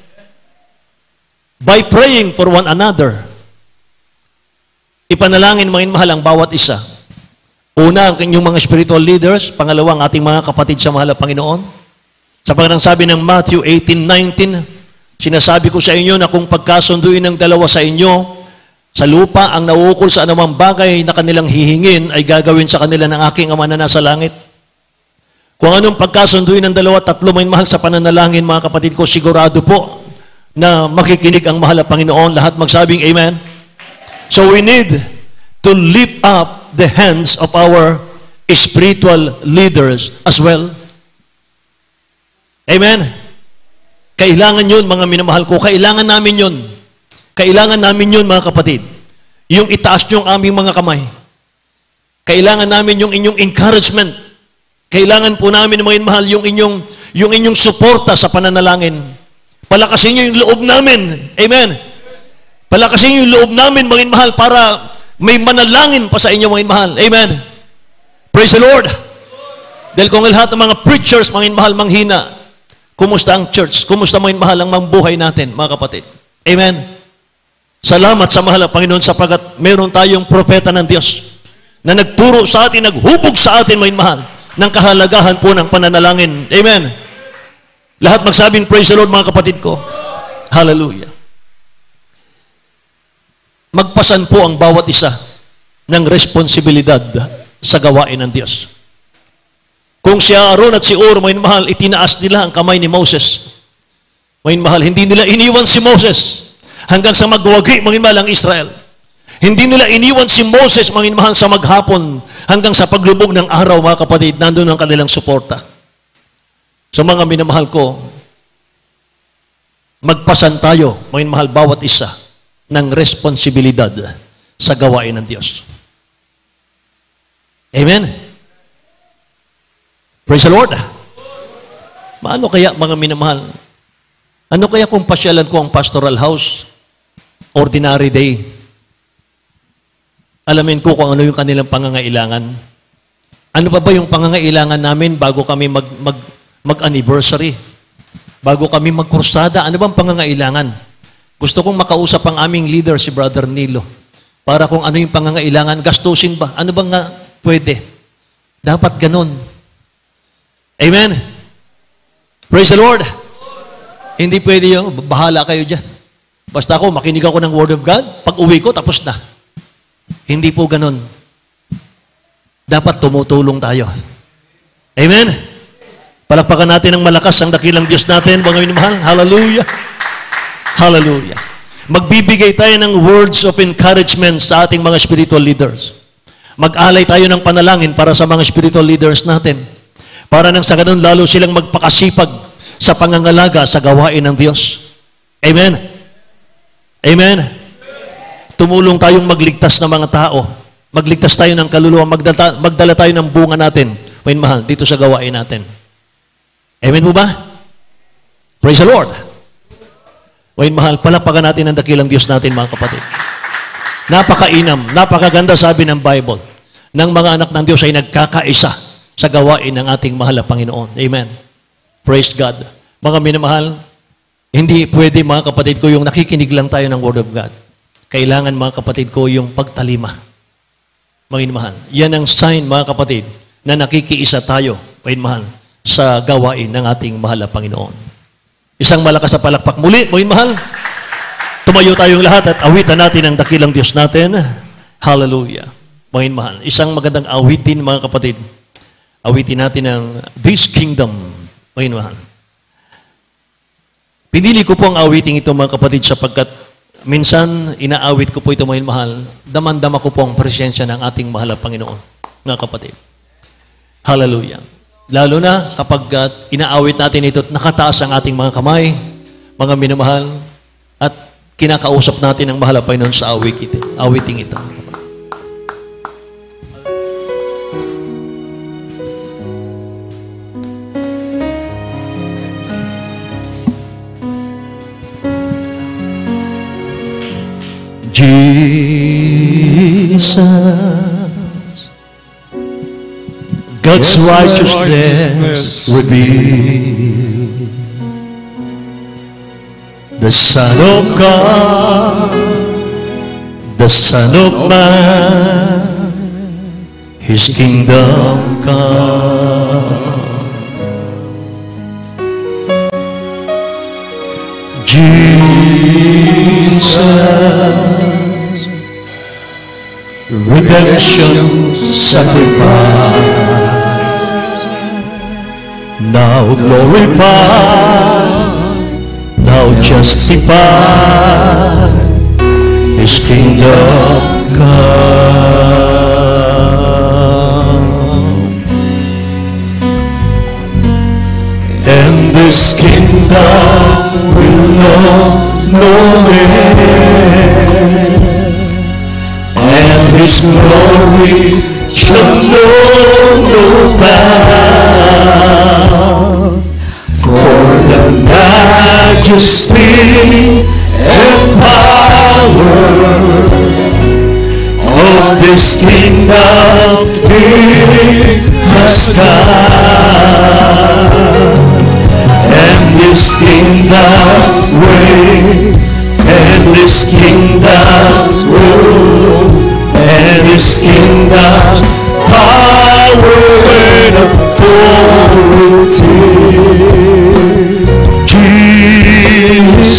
By praying for one another. Ipanalangin, mga mahal, ang bawat isa. Una, ang inyong mga spiritual leaders. Pangalawa, ang ating mga kapatid sa mahal na Panginoon. Sapagat ang sabi ng Matthew 18:19, sinasabi ko sa inyo na kung pagkasunduin ng dalawa sa inyo, sa lupa ang nauukol sa anumang bagay na kanilang hihingin ay gagawin sa kanila ng aking Ama na nasa langit. Kung anong pagkasunduin ng dalawa, tatlo, mga mahal, sa pananalangin, mga kapatid ko, sigurado po na makikinig ang mahal na Panginoon. Lahat magsabing amen. So we need to lift up the hands of our spiritual leaders as well. Amen. Kailangan yun, mga minamahal ko. Kailangan namin yun. Kailangan namin yun, mga kapatid. yung itaas nyo ang aming mga kamay. Kailangan namin yung inyong encouragement. Kailangan po namin, mga mahal, yung inyong suporta sa pananalangin. Palakasin nyo yung loob namin. Amen. Palakasin nyo yung loob namin, mga mahal, para may manalangin pa sa inyo, mga mahal. Amen. Praise the Lord. Dahil kung lahat ng mga preachers, mga mahal, manghina, kumusta ang church? Kumusta, mga mahal, ang mambuhay natin, mga kapatid? Amen. Salamat sa mahal, Panginoon, sapagat meron tayong propeta ng Diyos na nagturo sa atin, naghubog sa atin, mga mahal, ng kahalagahan po ng pananalangin. Amen. Lahat magsabing, praise the Lord, mga kapatid ko. Hallelujah. Magpasan po ang bawat isa ng responsibilidad sa gawain ng Diyos. Kung si Aaron at si Ur, mga mahal, itinaas nila ang kamay ni Moses. Mga mahal, hindi nila iniwan si Moses hanggang sa magwagi, mga mahal, ang Israel. Hindi nila iniwan si Moses, mga mahal, sa maghapon hanggang sa paglubog ng araw, mga kapatid, nandun ang kanilang suporta. So mga minamahal ko, magpasan tayo, mga mahal, bawat isa ng responsibilidad sa gawain ng Diyos. Amen? Praise the Lord. Maano kaya, mga minamahal? Ano kaya kung pasyalan ko ang pastoral house, ordinary day? Alamin ko kung ano yung kanilang pangangailangan. Ano pa ba yung pangangailangan namin bago kami mag-anniversary? Bago kami magkursada, ano bang pangangailangan? Gusto kong makausap ang aming leader, si Brother Nilo, para kung ano yung pangangailangan, gastusin ba? Ano bang nga pwede? Dapat ganun. Amen? Praise the Lord. Hindi pwede yung, bahala kayo dyan. Basta ako, makinig ako ng Word of God, pag uwi ko, tapos na. Hindi po ganun. Dapat tumutulong tayo. Amen? Palakpakan natin ng malakas ang dakilang Diyos natin, mga minamahal. Hallelujah. Hallelujah. Magbibigay tayo ng words of encouragement sa ating mga spiritual leaders. Mag-alay tayo ng panalangin para sa mga spiritual leaders natin. Para nang sa ganun, lalo silang magpakasipag sa pangangalaga sa gawain ng Diyos. Amen? Amen? Tumulong tayong magligtas ng mga tao. Magligtas tayo ng kaluluwa. Magdala tayo ng bunga natin, mga mahal, dito sa gawain natin. Amen po ba? Praise the Lord. Mga mahal, palapagan natin ang dakilang Diyos natin, mga kapatid. Napakainam, napakaganda sabi ng Bible, ng mga anak ng Diyos ay nagkakaisa sa gawain ng ating mahal na Panginoon. Amen. Praise God. Mga minamahal, hindi pwede, mga kapatid ko, yung nakikinig lang tayo ng Word of God. Kailangan, mga kapatid ko, yung pagtalima. Mga minamahal. Yan ang sign, mga kapatid, na nakikiisa tayo, mga minamahal, sa gawain ng ating mahal na Panginoon. Isang malakas na palakpak muli, mga minamahal. Tumayo tayong lahat at awitan natin ang dakilang Diyos natin. Hallelujah. Mga minamahal. Isang magandang awitin, mga kapatid. Awitin natin ang This Kingdom, mga minamahal. Pinili ko po ang awiting ito, mga kapatid, sapagkat minsan inaawit ko po ito, mga minamahal. Damandama ko po ang presensya ng ating mahal na Panginoon, mga kapatid. Hallelujah. Lalo na kapag inaawit natin ito at nakataas ang ating mga kamay, mga minamahal, at kinakausap natin ang mahal na Panginoon sa awiting ito. Jesus, God's righteousness revealed, the Son of God, the Son of Man, His kingdom come. Jesus, redemption sacrifice, now glorified, now justified, His kingdom come. And this kingdom will know no end, His glory shall know no bound. For the majesty and power of this kingdom He has come, and this kingdom's reign, and this kingdom's rule, and this kingdom's power and authority. Jesus,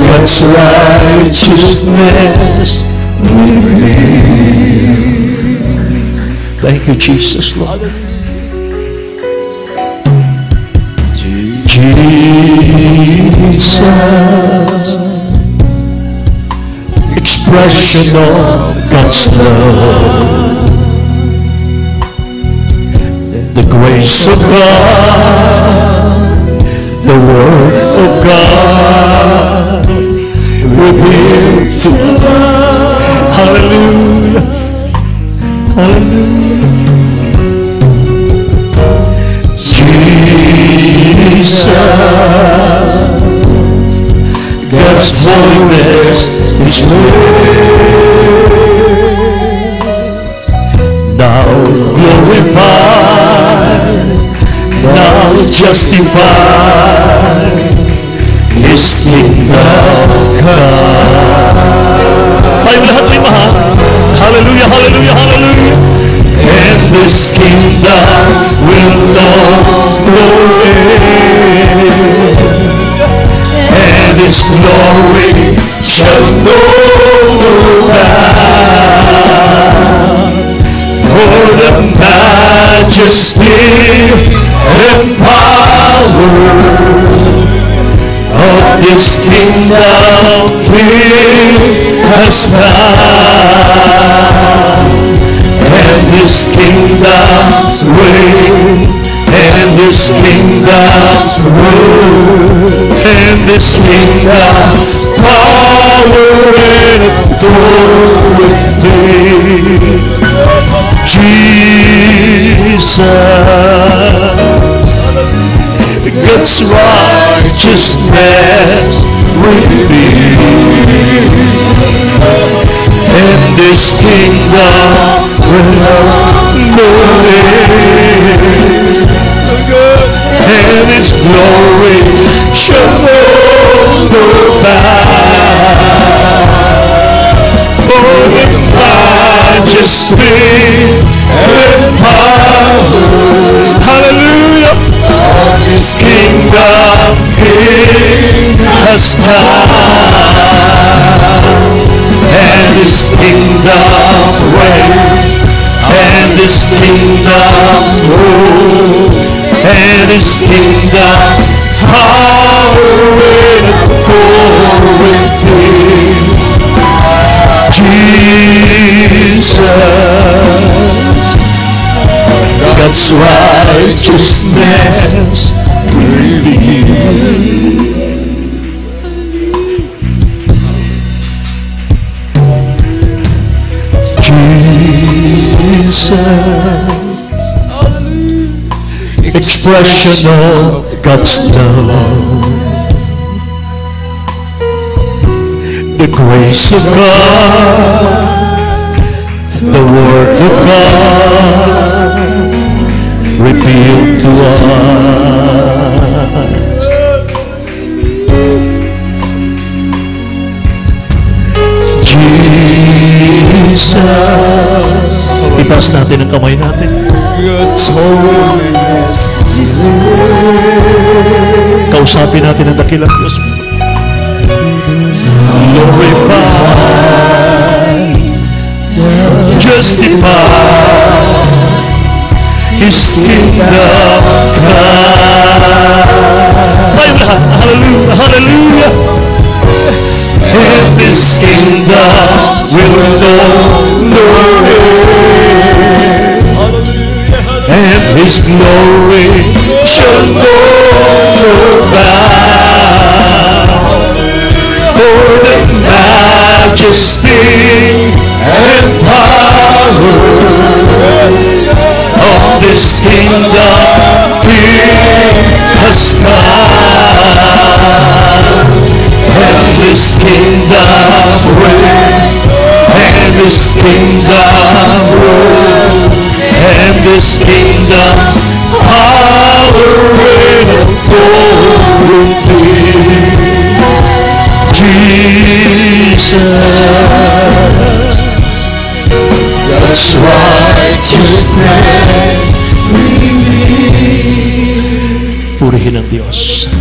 God's righteousness revealed. Thank you, Jesus, Lord. Jesus, expression of God's love, the grace of God, the Word of God revealed to us. Hallelujah, hallelujah. Jesus, God's holiness is now glorified, now justified, His kingdom come. Tayong lahat ay mahal. Hallelujah, hallelujah, hallelujah. And this kingdom will know no end, and His glory shall know no bound. For the majesty and power of this kingdom King has come, and His kingdom's reign, and His kingdom's rule, and His kingdom's power and authority. Jesus, God's righteousness revealed, and this kingdom will no end, and His glory shall know no bound. For His majesty and power, hallelujah, of His kingdom King has come, and His kingdom's reign, and His kingdom's rule, and His kingdom's power and authority. Jesus, God's righteousness revealed. Jesus, expression of God's love, the grace of God, the Word of God revealed to us. Jesus, itaas natin ang kamay natin. God's holiness is kausapin natin ang dakilang Diyos. Glorified, justified, His kingdom come. Tayo lahat, hallelujah, hallelujah. And this kingdom will know no end, and His glory shall know no bound. For the majesty and power of this kingdom King has come, and this kingdom reigns, and this kingdom rules, and this kingdom's power and authority. Jesus, God's righteousness we need. Purihin ang Diyos.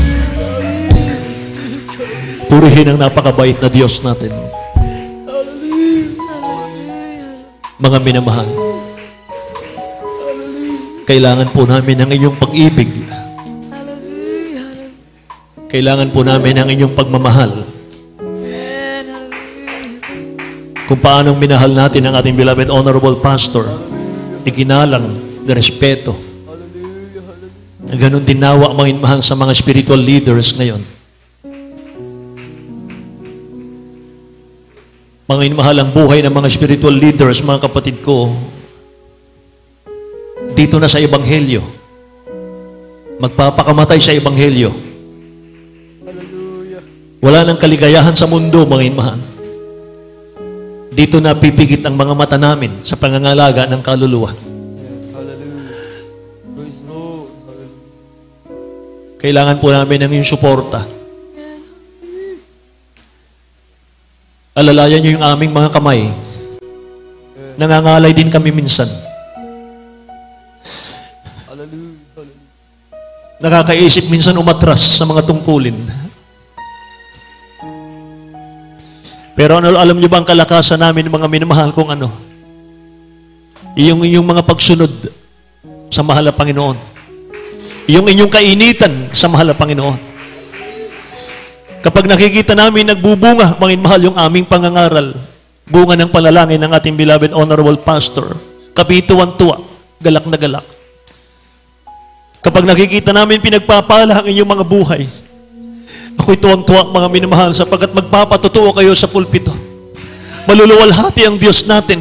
Purihin ang napakabait na Diyos natin. Mga minamahal, kailangan po namin ang inyong pag-ibig. Kailangan po namin ang inyong pagmamahal. Kung paanong minahal natin ang ating beloved honorable pastor, iginalang na respeto. Ganon din nawa mahal sa mga spiritual leaders ngayon. Mga mahal ang buhay ng mga spiritual leaders, mga kapatid ko, dito na sa Ebanghelyo. Magpapakamatay sa Ebanghelyo. Wala nang kaligayahan sa mundo, mga mahal. Dito na pipikit ang mga mata namin sa pangangalaga ng kaluluwa. Kailangan po namin ng iyong suporta. Alalayan niyo yung aming mga kamay. Nangangalay din kami minsan. Nakakaisip minsan umatras sa mga tungkulin. Pero alam niyo ba ang kalakasan namin, mga minamahal kong ano? Iyong mga pagsunod sa mahal na Panginoon. Yung inyong kainitan sa mahal na Panginoon. Kapag nakikita namin nagbubunga, mga mahal, yung aming pangangaral, bunga ng panalangin ng ating beloved honorable pastor, kapituan-tuwa, galak na galak. Kapag nakikita namin pinagpapala ang inyong mga buhay, ako'y tuwang-tuwa, mga minamahal, sapagkat magpapatotoo kayo sa pulpito. Maluluwalhati ang Diyos natin.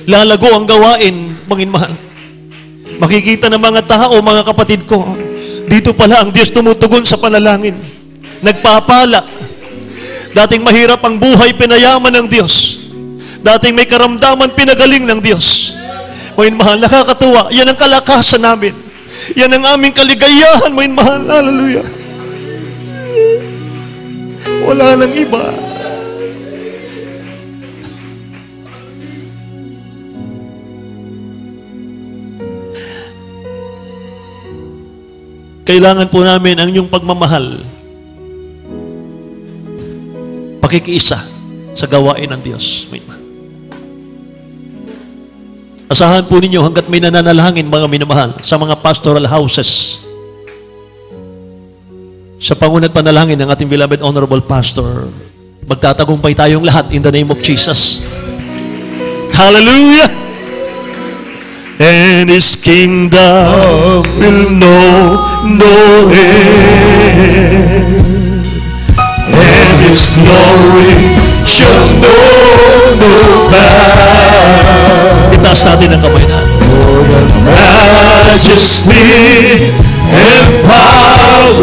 Lalago ang gawain, mga mahal. Makikita ng mga tao, mga kapatid ko, dito pala ang Diyos tumutugon sa panalangin. Nagpapala. Dating mahirap ang buhay, pinayaman ng Diyos. Dating may karamdaman, pinagaling ng Diyos. Mga mahal, nakakatuwa. Yan ang kalakasan namin. Yan ang aming kaligayahan, mga mahal. Hallelujah. Wala nang iba. Kailangan po namin ang inyong pagmamahal. Pakikiisa sa gawain ng Diyos. Asahan po ninyo hanggat may nananalangin, mga minamahal, sa mga pastoral houses. Sa pangunat panalangin ng ating beloved honorable pastor, magtatagumpay tayong lahat in the name of Jesus. Hallelujah! And His kingdom will know no end, and His glory shall know no bound. Itaas natin ang kamay natin. For the majesty and power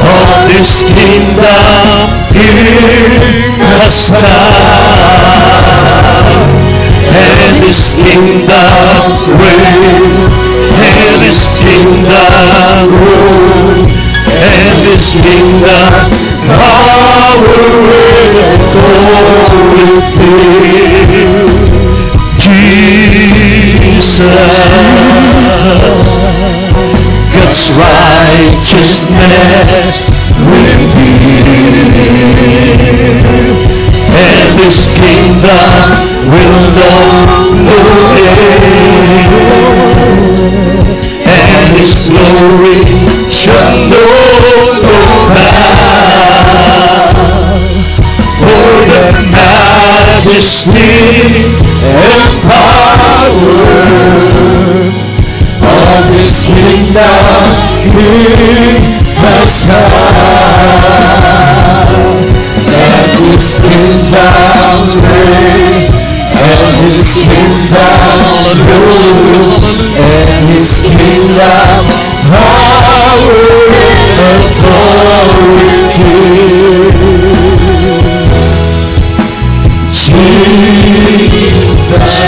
of this kingdom King has come, and His kingdom's reign, and His kingdom rules, and His kingdom's power and authority. Jesus, God's righteousness revealed, and His kingdom will know no end, and His glory shall know no bound. For the majesty and power of His kingdom's King has come, and His kingdom reign, and His kingdom rule, and His kingdom power and authority. Jesus,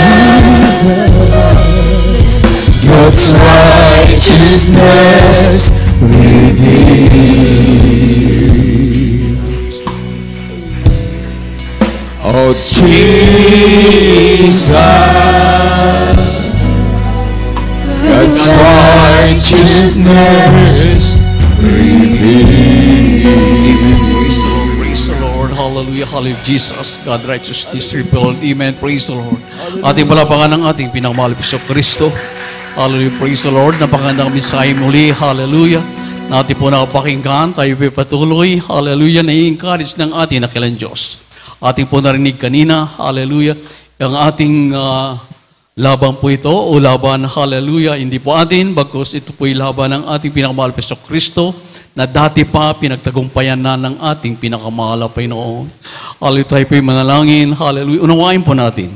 God's righteousness reveals. Oh Jesus, God's righteousness reveals. Praise the Lord. Hallelujah. Hallelujah. Jesus, God righteousness revealed. Amen. Praise the Lord. Ating palapakan ng ating pinakmahal na Kristo. Hallelujah. Praise the Lord. Napakagandang mensahe muli. Hallelujah. Na ating po nakapakinggan. Tayo po patuloy. Hallelujah. Na-encourage ng ating nakilang Diyos. Ating po narinig kanina. Hallelujah. Ang ating laban po ito o laban. Hallelujah. Hindi po atin. Bagkus ito po yung laban ng ating pinakmahal na Kristo, na dati pa pinagtagumpayan na ng ating pinakamahal na Panginoon. Hallelujah, tayo po'y manalangin. Hallelujah, unawain po natin.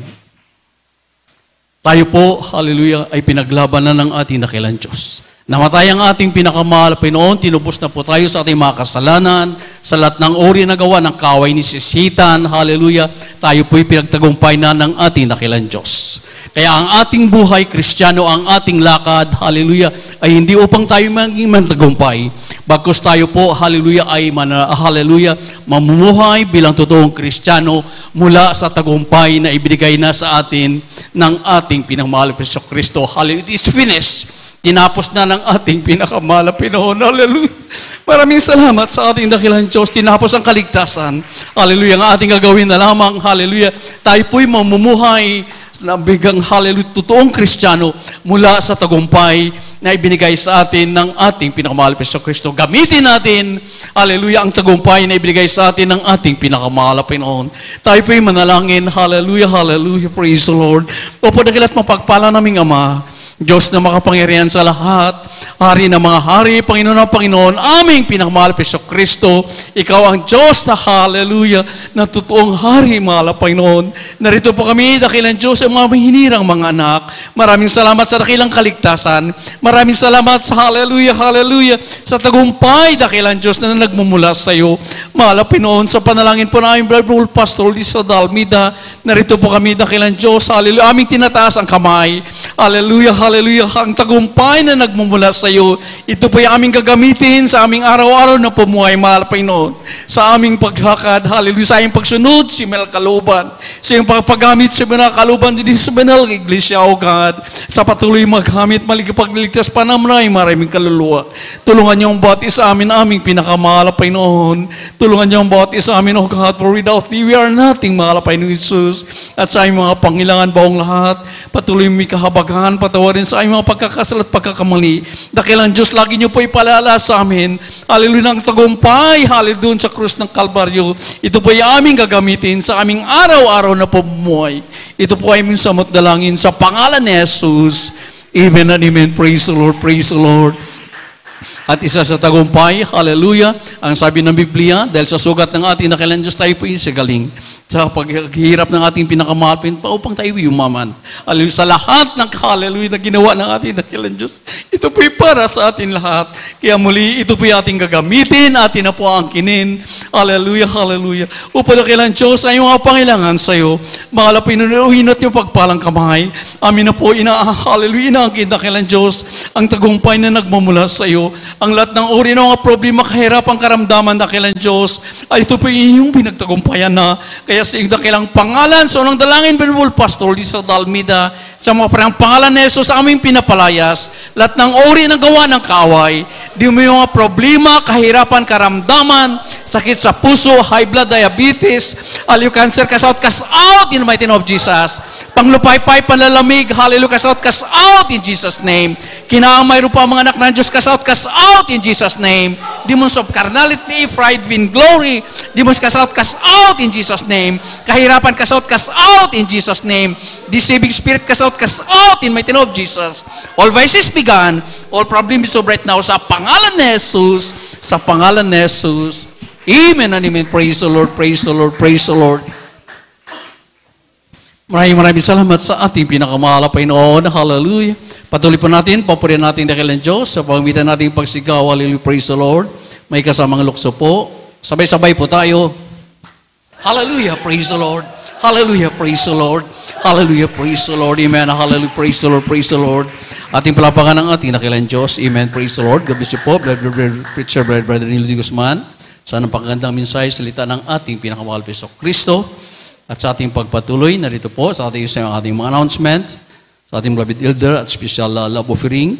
Tayo po, hallelujah, ay pinaglaban na ng ating dakilang Diyos. Namatay ang ating pinakamahal na Panginoon, tinubos na po tayo sa ating mga kasalanan, sa lahat ng ori na gawa ng kaway ni Satan. Hallelujah, tayo po'y pinagtagumpay na ng ating dakilang Diyos. Kaya ang ating buhay, Kristiyano, ang ating lakad, hallelujah, ay hindi upang tayo maging mantagumpay. Bagkus tayo po, hallelujah, ay mamumuhay bilang totoong Kristiyano mula sa tagumpay na ibigay na sa atin ng ating pinakmahal na Kristo. Hallelujah, it is finished. Tinapos na ng ating pinakamahal na Panginoon. Hallelujah. Maraming salamat sa ating dakilang Diyos. Tinapos ang kaligtasan. Hallelujah. Ang ating gagawin na lamang, hallelujah, tayo po'y mamumuhay na bigang, hallelujah, totoong Kristiyano mula sa tagumpay na ibinigay sa atin ng ating pinakamahal na Kristo. Gamitin natin, hallelujah, ang tagumpay na ibinigay sa atin ng ating pinakamahal na Panginoon. Tayo po'y manalangin, hallelujah, hallelujah, praise the Lord. Opo, dakilat mapagpala naming Ama, Diyos na makapangyarihan sa lahat, Hari ng mga hari, Panginoon ng Panginoon, aming pinakamahal na Kristo, Ikaw ang Diyos na hallelujah, na totoong hari, mahal na Panginoon. Narito po kami, dakilang Diyos, ang mga hinirang mga anak. Maraming salamat sa dakilang kaligtasan. Maraming salamat sa hallelujah, hallelujah, sa tagumpay, dakilang Diyos na nagmumula sa iyo. Mahal na Panginoon, sa panalangin po na aming Bible Pastor Lisa Dalmida, narito po kami, dakilang Diyos, hallelujah, aming tinataas ang kamay. Hallelujah, hallelujah, ang tagumpay na nagmumula sa iyo. Ito po yung aming gagamitin sa aming araw-araw na pumuhay, mahal na Panginoon. Sa aming paglakad, hallelujah, sa aming pagsunod, si Mel Kaluban. Sa iyong pagpagamit si Mel Kaluban, din sa Benal Iglesia, O God. Sa patuloy maghamit, maligapagligtas pa naman, maraming kaluluwa. Tulungan niyo ang bawat isa amin, aming pinakamahal na Panginoon. Tulungan niyo ang bawat isa amin, O God, for without thee, we are nothing, mahal na Panginoon Jesus. At sa aming mga pangailangan baong lahat, patuloy may kahabagan, patawarin sa aming mga pagkakasala at pagkakamali. Dakilang Diyos, lagi niyo po ipalala sa amin. Hallelujah, ng tagumpay, hallelujah, doon sa krus ng Kalbaryo. Ito po ay aming gagamitin sa aming araw-araw na pamumuhay. Ito po ay aming samot dalangin sa pangalan ni Jesus. Amen and amen. Praise the Lord, praise the Lord. At isa sa tagumpay, hallelujah, ang sabi ng Biblia, dahil sa sugat ng ating dakilang Diyos, tayo po isagaling sa paghihirap ng ating pinakamahal upang tayo yumaman. Hallelujah, sa lahat ng hallelujah na ginawa ng ating dakilang Diyos, ito po'y para sa atin lahat. Kaya muli, ito po'y ating gagamitin, atin na po ang kinin. Hallelujah, hallelujah. Upang dakilang Diyos, ay mga pangailangan sa iyo. Mga lapinunuhin at yung pagpalang kamay. Amin na po, hallelujah, inaangkin dakilang Diyos, ang tagumpay na nagmamula sa iyo. Ang lahat ng uri ng mga problema, kahirapang karamdaman, dakilang Diyos, ay ito po'y inyong pinagtagumpayan na. Kaya sa iyong dakilang pangalan, sa unang dalangin, Bible Pastor Lisa Dalmida, sa mga parang pangalan ni Jesus, sa aming pinapalayas, lahat ng uri ng gawa ng kaaway, di mo yung mga problema, kahirapan, karamdaman, sakit sa puso, high blood, diabetes, cancer, cast out in the mighty name of Jesus. Panglupay-pay, panlalamig, hallelujah, cast out in Jesus' name. Kinaamay ro pa mga anak ng Diyos, cast out in Jesus' name. Demons of carnality, pride, vain glory, demons cast out in Jesus' name. Kahirapan, cast out in Jesus' name. Deceiving spirit, cast out in mighty name of Jesus. All vices began, all problems is over right now sa pangalan ni Jesus, sa pangalan ni Jesus. Amen and amen. Praise the Lord, praise the Lord, praise the Lord. Maraming salamat sa ating pinakamahal na Panginoon. Hallelujah. Patuloy po natin, papurihan natin dakilang Diyos sa pamamagitan nating pagsigaw. Hallelujah, praise the Lord. May kasamang lukso po. Sabay-sabay po tayo. Hallelujah, praise the Lord. Hallelujah, praise the Lord. Hallelujah, praise the Lord. Amen. Hallelujah, praise the Lord, praise the Lord. Ating palapakan ng ating dakilang Diyos. Amen, praise the Lord. God bless you po, Preacher, Brother Nilo D. Guzman. Sana pagkagandang mensahe, salita ng ating pinakamahal na Kristo. At sa ating pagpatuloy, narito po sa ating mga announcement, sa ating beloved elder at special love offering,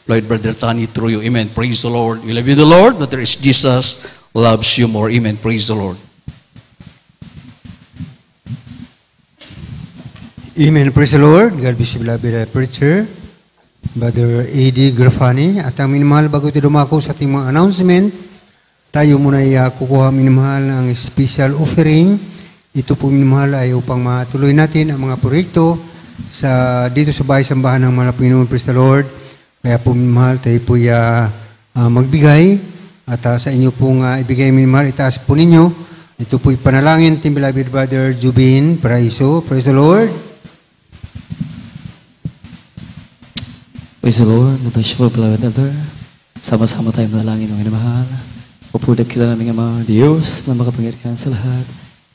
beloved Brother Tani Truyo. Amen. Praise the Lord. We love you the Lord, but there is Jesus loves you more. Amen. Praise the Lord. Amen. Praise the Lord. God bless you, beloved preacher, Brother A.D. Grafani. At ang minamahal, bago tayo dumako sa ating mga announcement, tayo muna ay kukuha minamahal ng special offering. Ito po minamahal ay upang matuloy natin ang mga proyekto dito sa bahay-sambahan ng mga Panginoon. Praise the Lord. Kaya po minamahal, tayo po magbigay at sa inyo pong ibigay minamahal, itaas po ninyo. Ito po panalangin ating beloved Brother Jubin Paraiso. Praise the Lord. Praise the Lord. Bless you, beloved elder. Sama-sama tayo manalangin ng minamahal. Opo, dakila naming Ama, Diyos na makapangyarihan sa lahat.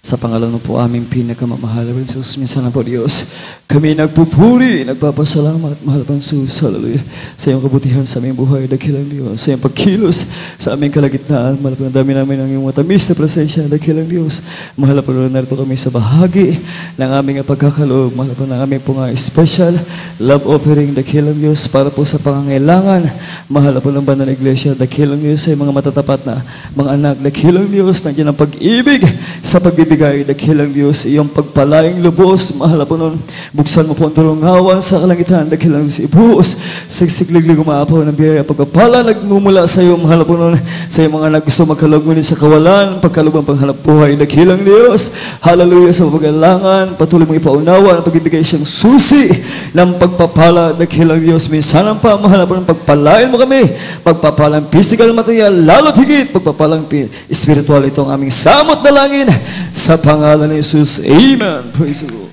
Sa pangalan mo po aming pinakamamahal na Jesus, minsan na po Diyos, kami nagpupuri, nagpapasalamat, mahal pang Jesus, hallelujah, sa iyong kabutihan sa aming buhay, dakilang Diyos, sa iyong pagkilos, sa aming kalagitnaan, mahal po, dami namin ng iyong matamis na presensya, dakilang Diyos, mahal po, narito kami sa bahagi ng aming pagkakaloob, mahal po, ng aming po nga special love offering, dakilang Diyos, para po sa pangangailangan, mahal po ng banal na iglesia, dakilang Diyos, sa mga matatapat na mga anak, dakilang Diyos, nandiyan ang pag-ibig, sa pag-ibig dakilang Diyos, iyong pagpalaing lubos, mahal po nun, buksan mo po ang tulungawan sa kalangitan, dakilang Diyos, ibuhos, sigsigliglig umaapaw ng biyaya, pagpapala, nagmumula sa iyo, mahal po nun, sa iyong mga anak gusto magkalog ngunit sa kawalan, pagkalubang panghanap buhay, dakilang Diyos, hallelujah, sa pagkailangan, patuloy mong ipaunawa, ang pag-ibigay siyang susi ng pagpapala, dakilang Diyos, minsan pa, mahal po nun, pagpalain mo kami, pagpapalang physical material, lalo't higit, pagpapalang spiritual, itong aming samot na langin, sa pangalan ni Jesus. Amen. Praise the Lord.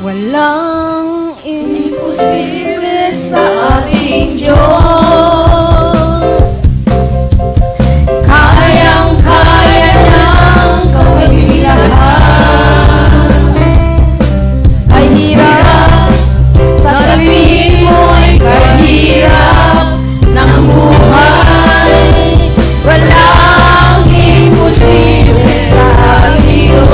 Walang imposible sa ating Diyos. Kayang-kaya niyang gawin lahat. Kahirap, sasabihin mo'y kahirap ng buhay. Walang imposible sa Diyos.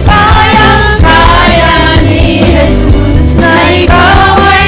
Kayang-kaya ni Jesus na ikaw ay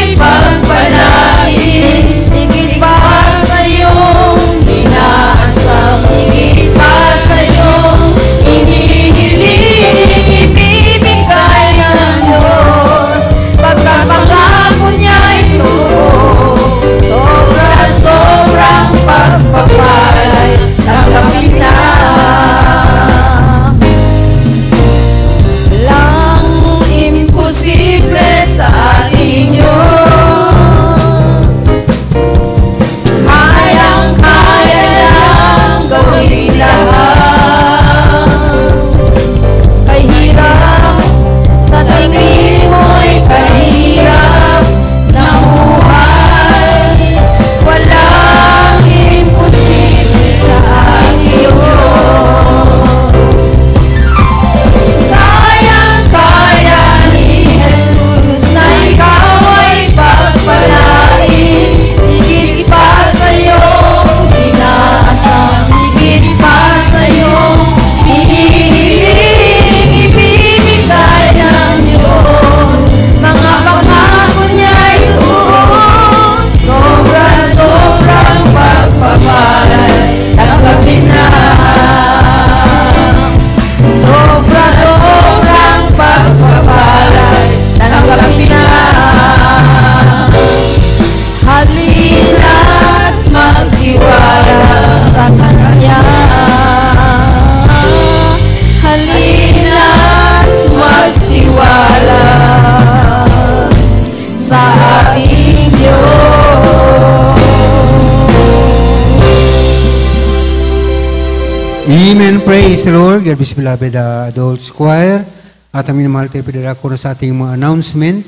Amen. Praise the Lord. God bless beloved adults choir. At ang minamahal tayo pinadako na sa ating mga announcement.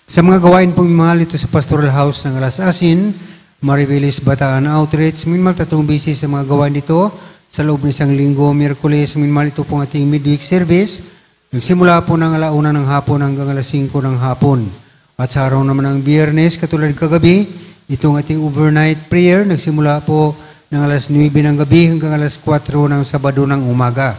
Sa mga gawain pong minamahal ito sa Pastoral House ng Alas Asin, Maribelis Bataan Outreach, minamahal 3 beses sa mga gawain dito sa loob ng isang linggo. Miyerkules, minamahal ito pong ating midweek service. Nagsimula po ng 1:00 ng hapon hanggang 5:00 ng hapon. At sa araw naman ng Biyernes, katulad kagabi, itong ating overnight prayer, nagsimula po ng 9:00 ng gabi hanggang 4:00 ng Sabado ng umaga.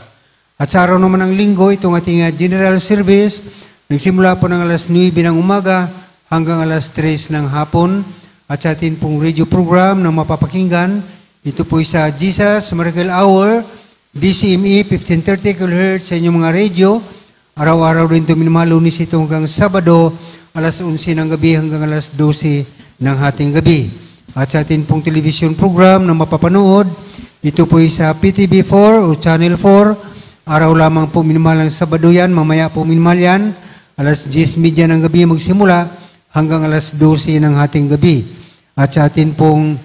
At sa araw naman ng Linggo, itong ating general service, nagsimula po ng 9:00 ng umaga hanggang 3:00 ng hapon. At sa ating pong radio program na mapapakinggan, ito po sa Jesus Miracle Hour, DCME 1530 kHz sa inyong mga radio. Araw-araw rin ito minamahal, Lunes ito hanggang Sabado, 11:00 ng gabi hanggang 12:00 ng hating gabi. At sa ating pong television program na mapapanood, ito po sa PTV4 o Channel 4. Araw lamang po minimahal ng Sabado yan, mamaya po minimahal yan. 10:30 ng gabi magsimula hanggang 12:00 ng hating gabi. At sa ating pong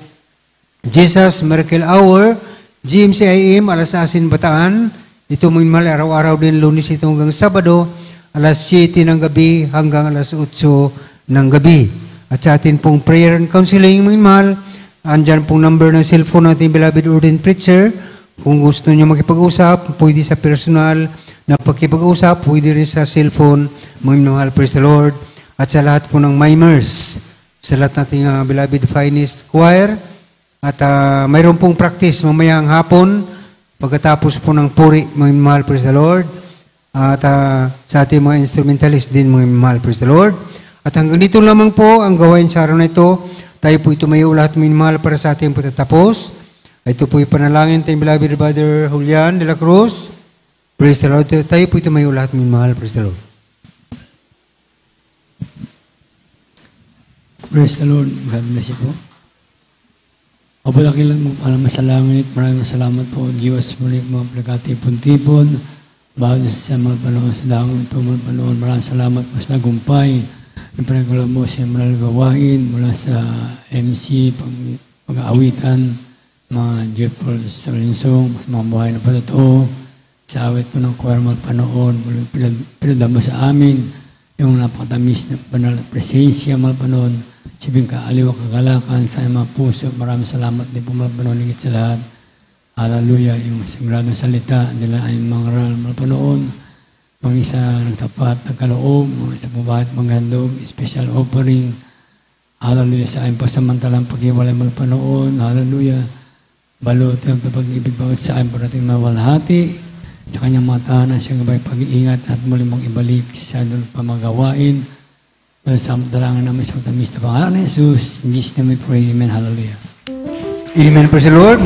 Jesus Miracle Hour, GMCIM, Alas Asin, Bataan. Ito minimahal araw-araw din, Lunes ito hanggang Sabado, 7:00 ng gabi hanggang 8:00 ng gabi. At sa atin pong prayer and counseling, mga mahal, andyan pong number ng cellphone natin, beloved ordained preacher. Kung gusto niyo makipag-usap, pwede sa personal na pagkipag-usap, pwede rin sa cellphone, mga mahal, praise the Lord. At sa lahat po ng mimers, sa lahat nating beloved finest choir, at mayroon pong practice mamayang hapon, pagkatapos po ng puri, mga mahal, praise the Lord. At sa ating mga instrumentalist din, mga mahal, praise the Lord. At hanggang dito lamang po ang gawain sa araw na ito. Tayo po tumayo lahat minimahal para sa ating patatapos. Ito po ipanalangin tayong beloved brother Julian de la Cruz. Praise the Lord. Tayo po tumayo lahat minimahal. Praise the Lord. Praise the Lord. God bless you po. Abulaki lang mo para masalangit. Maraming salamat po. Diyos muli mga plakatipon-tipon. Bawal sa mga panahon sa dangong ito mga panahon. Maraming salamat po sa nagumpay. Ipinagkala mo sa maraming gawain mula sa MC, pag-aawitan, mga Jeffrey sa linsong, mga buhay na patotoo, sa awit po ng choir mga panahon, pinadama sa amin, yung napakatamis na banal at presensya mga panahon, sibing kaaliwa kagalakan sa mga puso. Maraming salamat din po mga panahon, higit sa lahat. Hallelujah, yung sagradong salita nila ay mga ral mga panahon, mga isa nagtapat, nagkaloob, mga isa pumahit, mga handog, special offering. Hallelujah, sa aking pasamantalang pag-iwalay mga panahon. Hallelujah, balot ang pag-ibig bawat sa aking parating mawalhati, sa kanyang mga tahanan, siyang gabay pag-iingat at muli mong ibalik sa doon pamagawain. Sa dalangin namin sa tamis na pangalan ni Jesus, in Jesus' name we pray, amen, hallelujah. Amen, praise the Lord.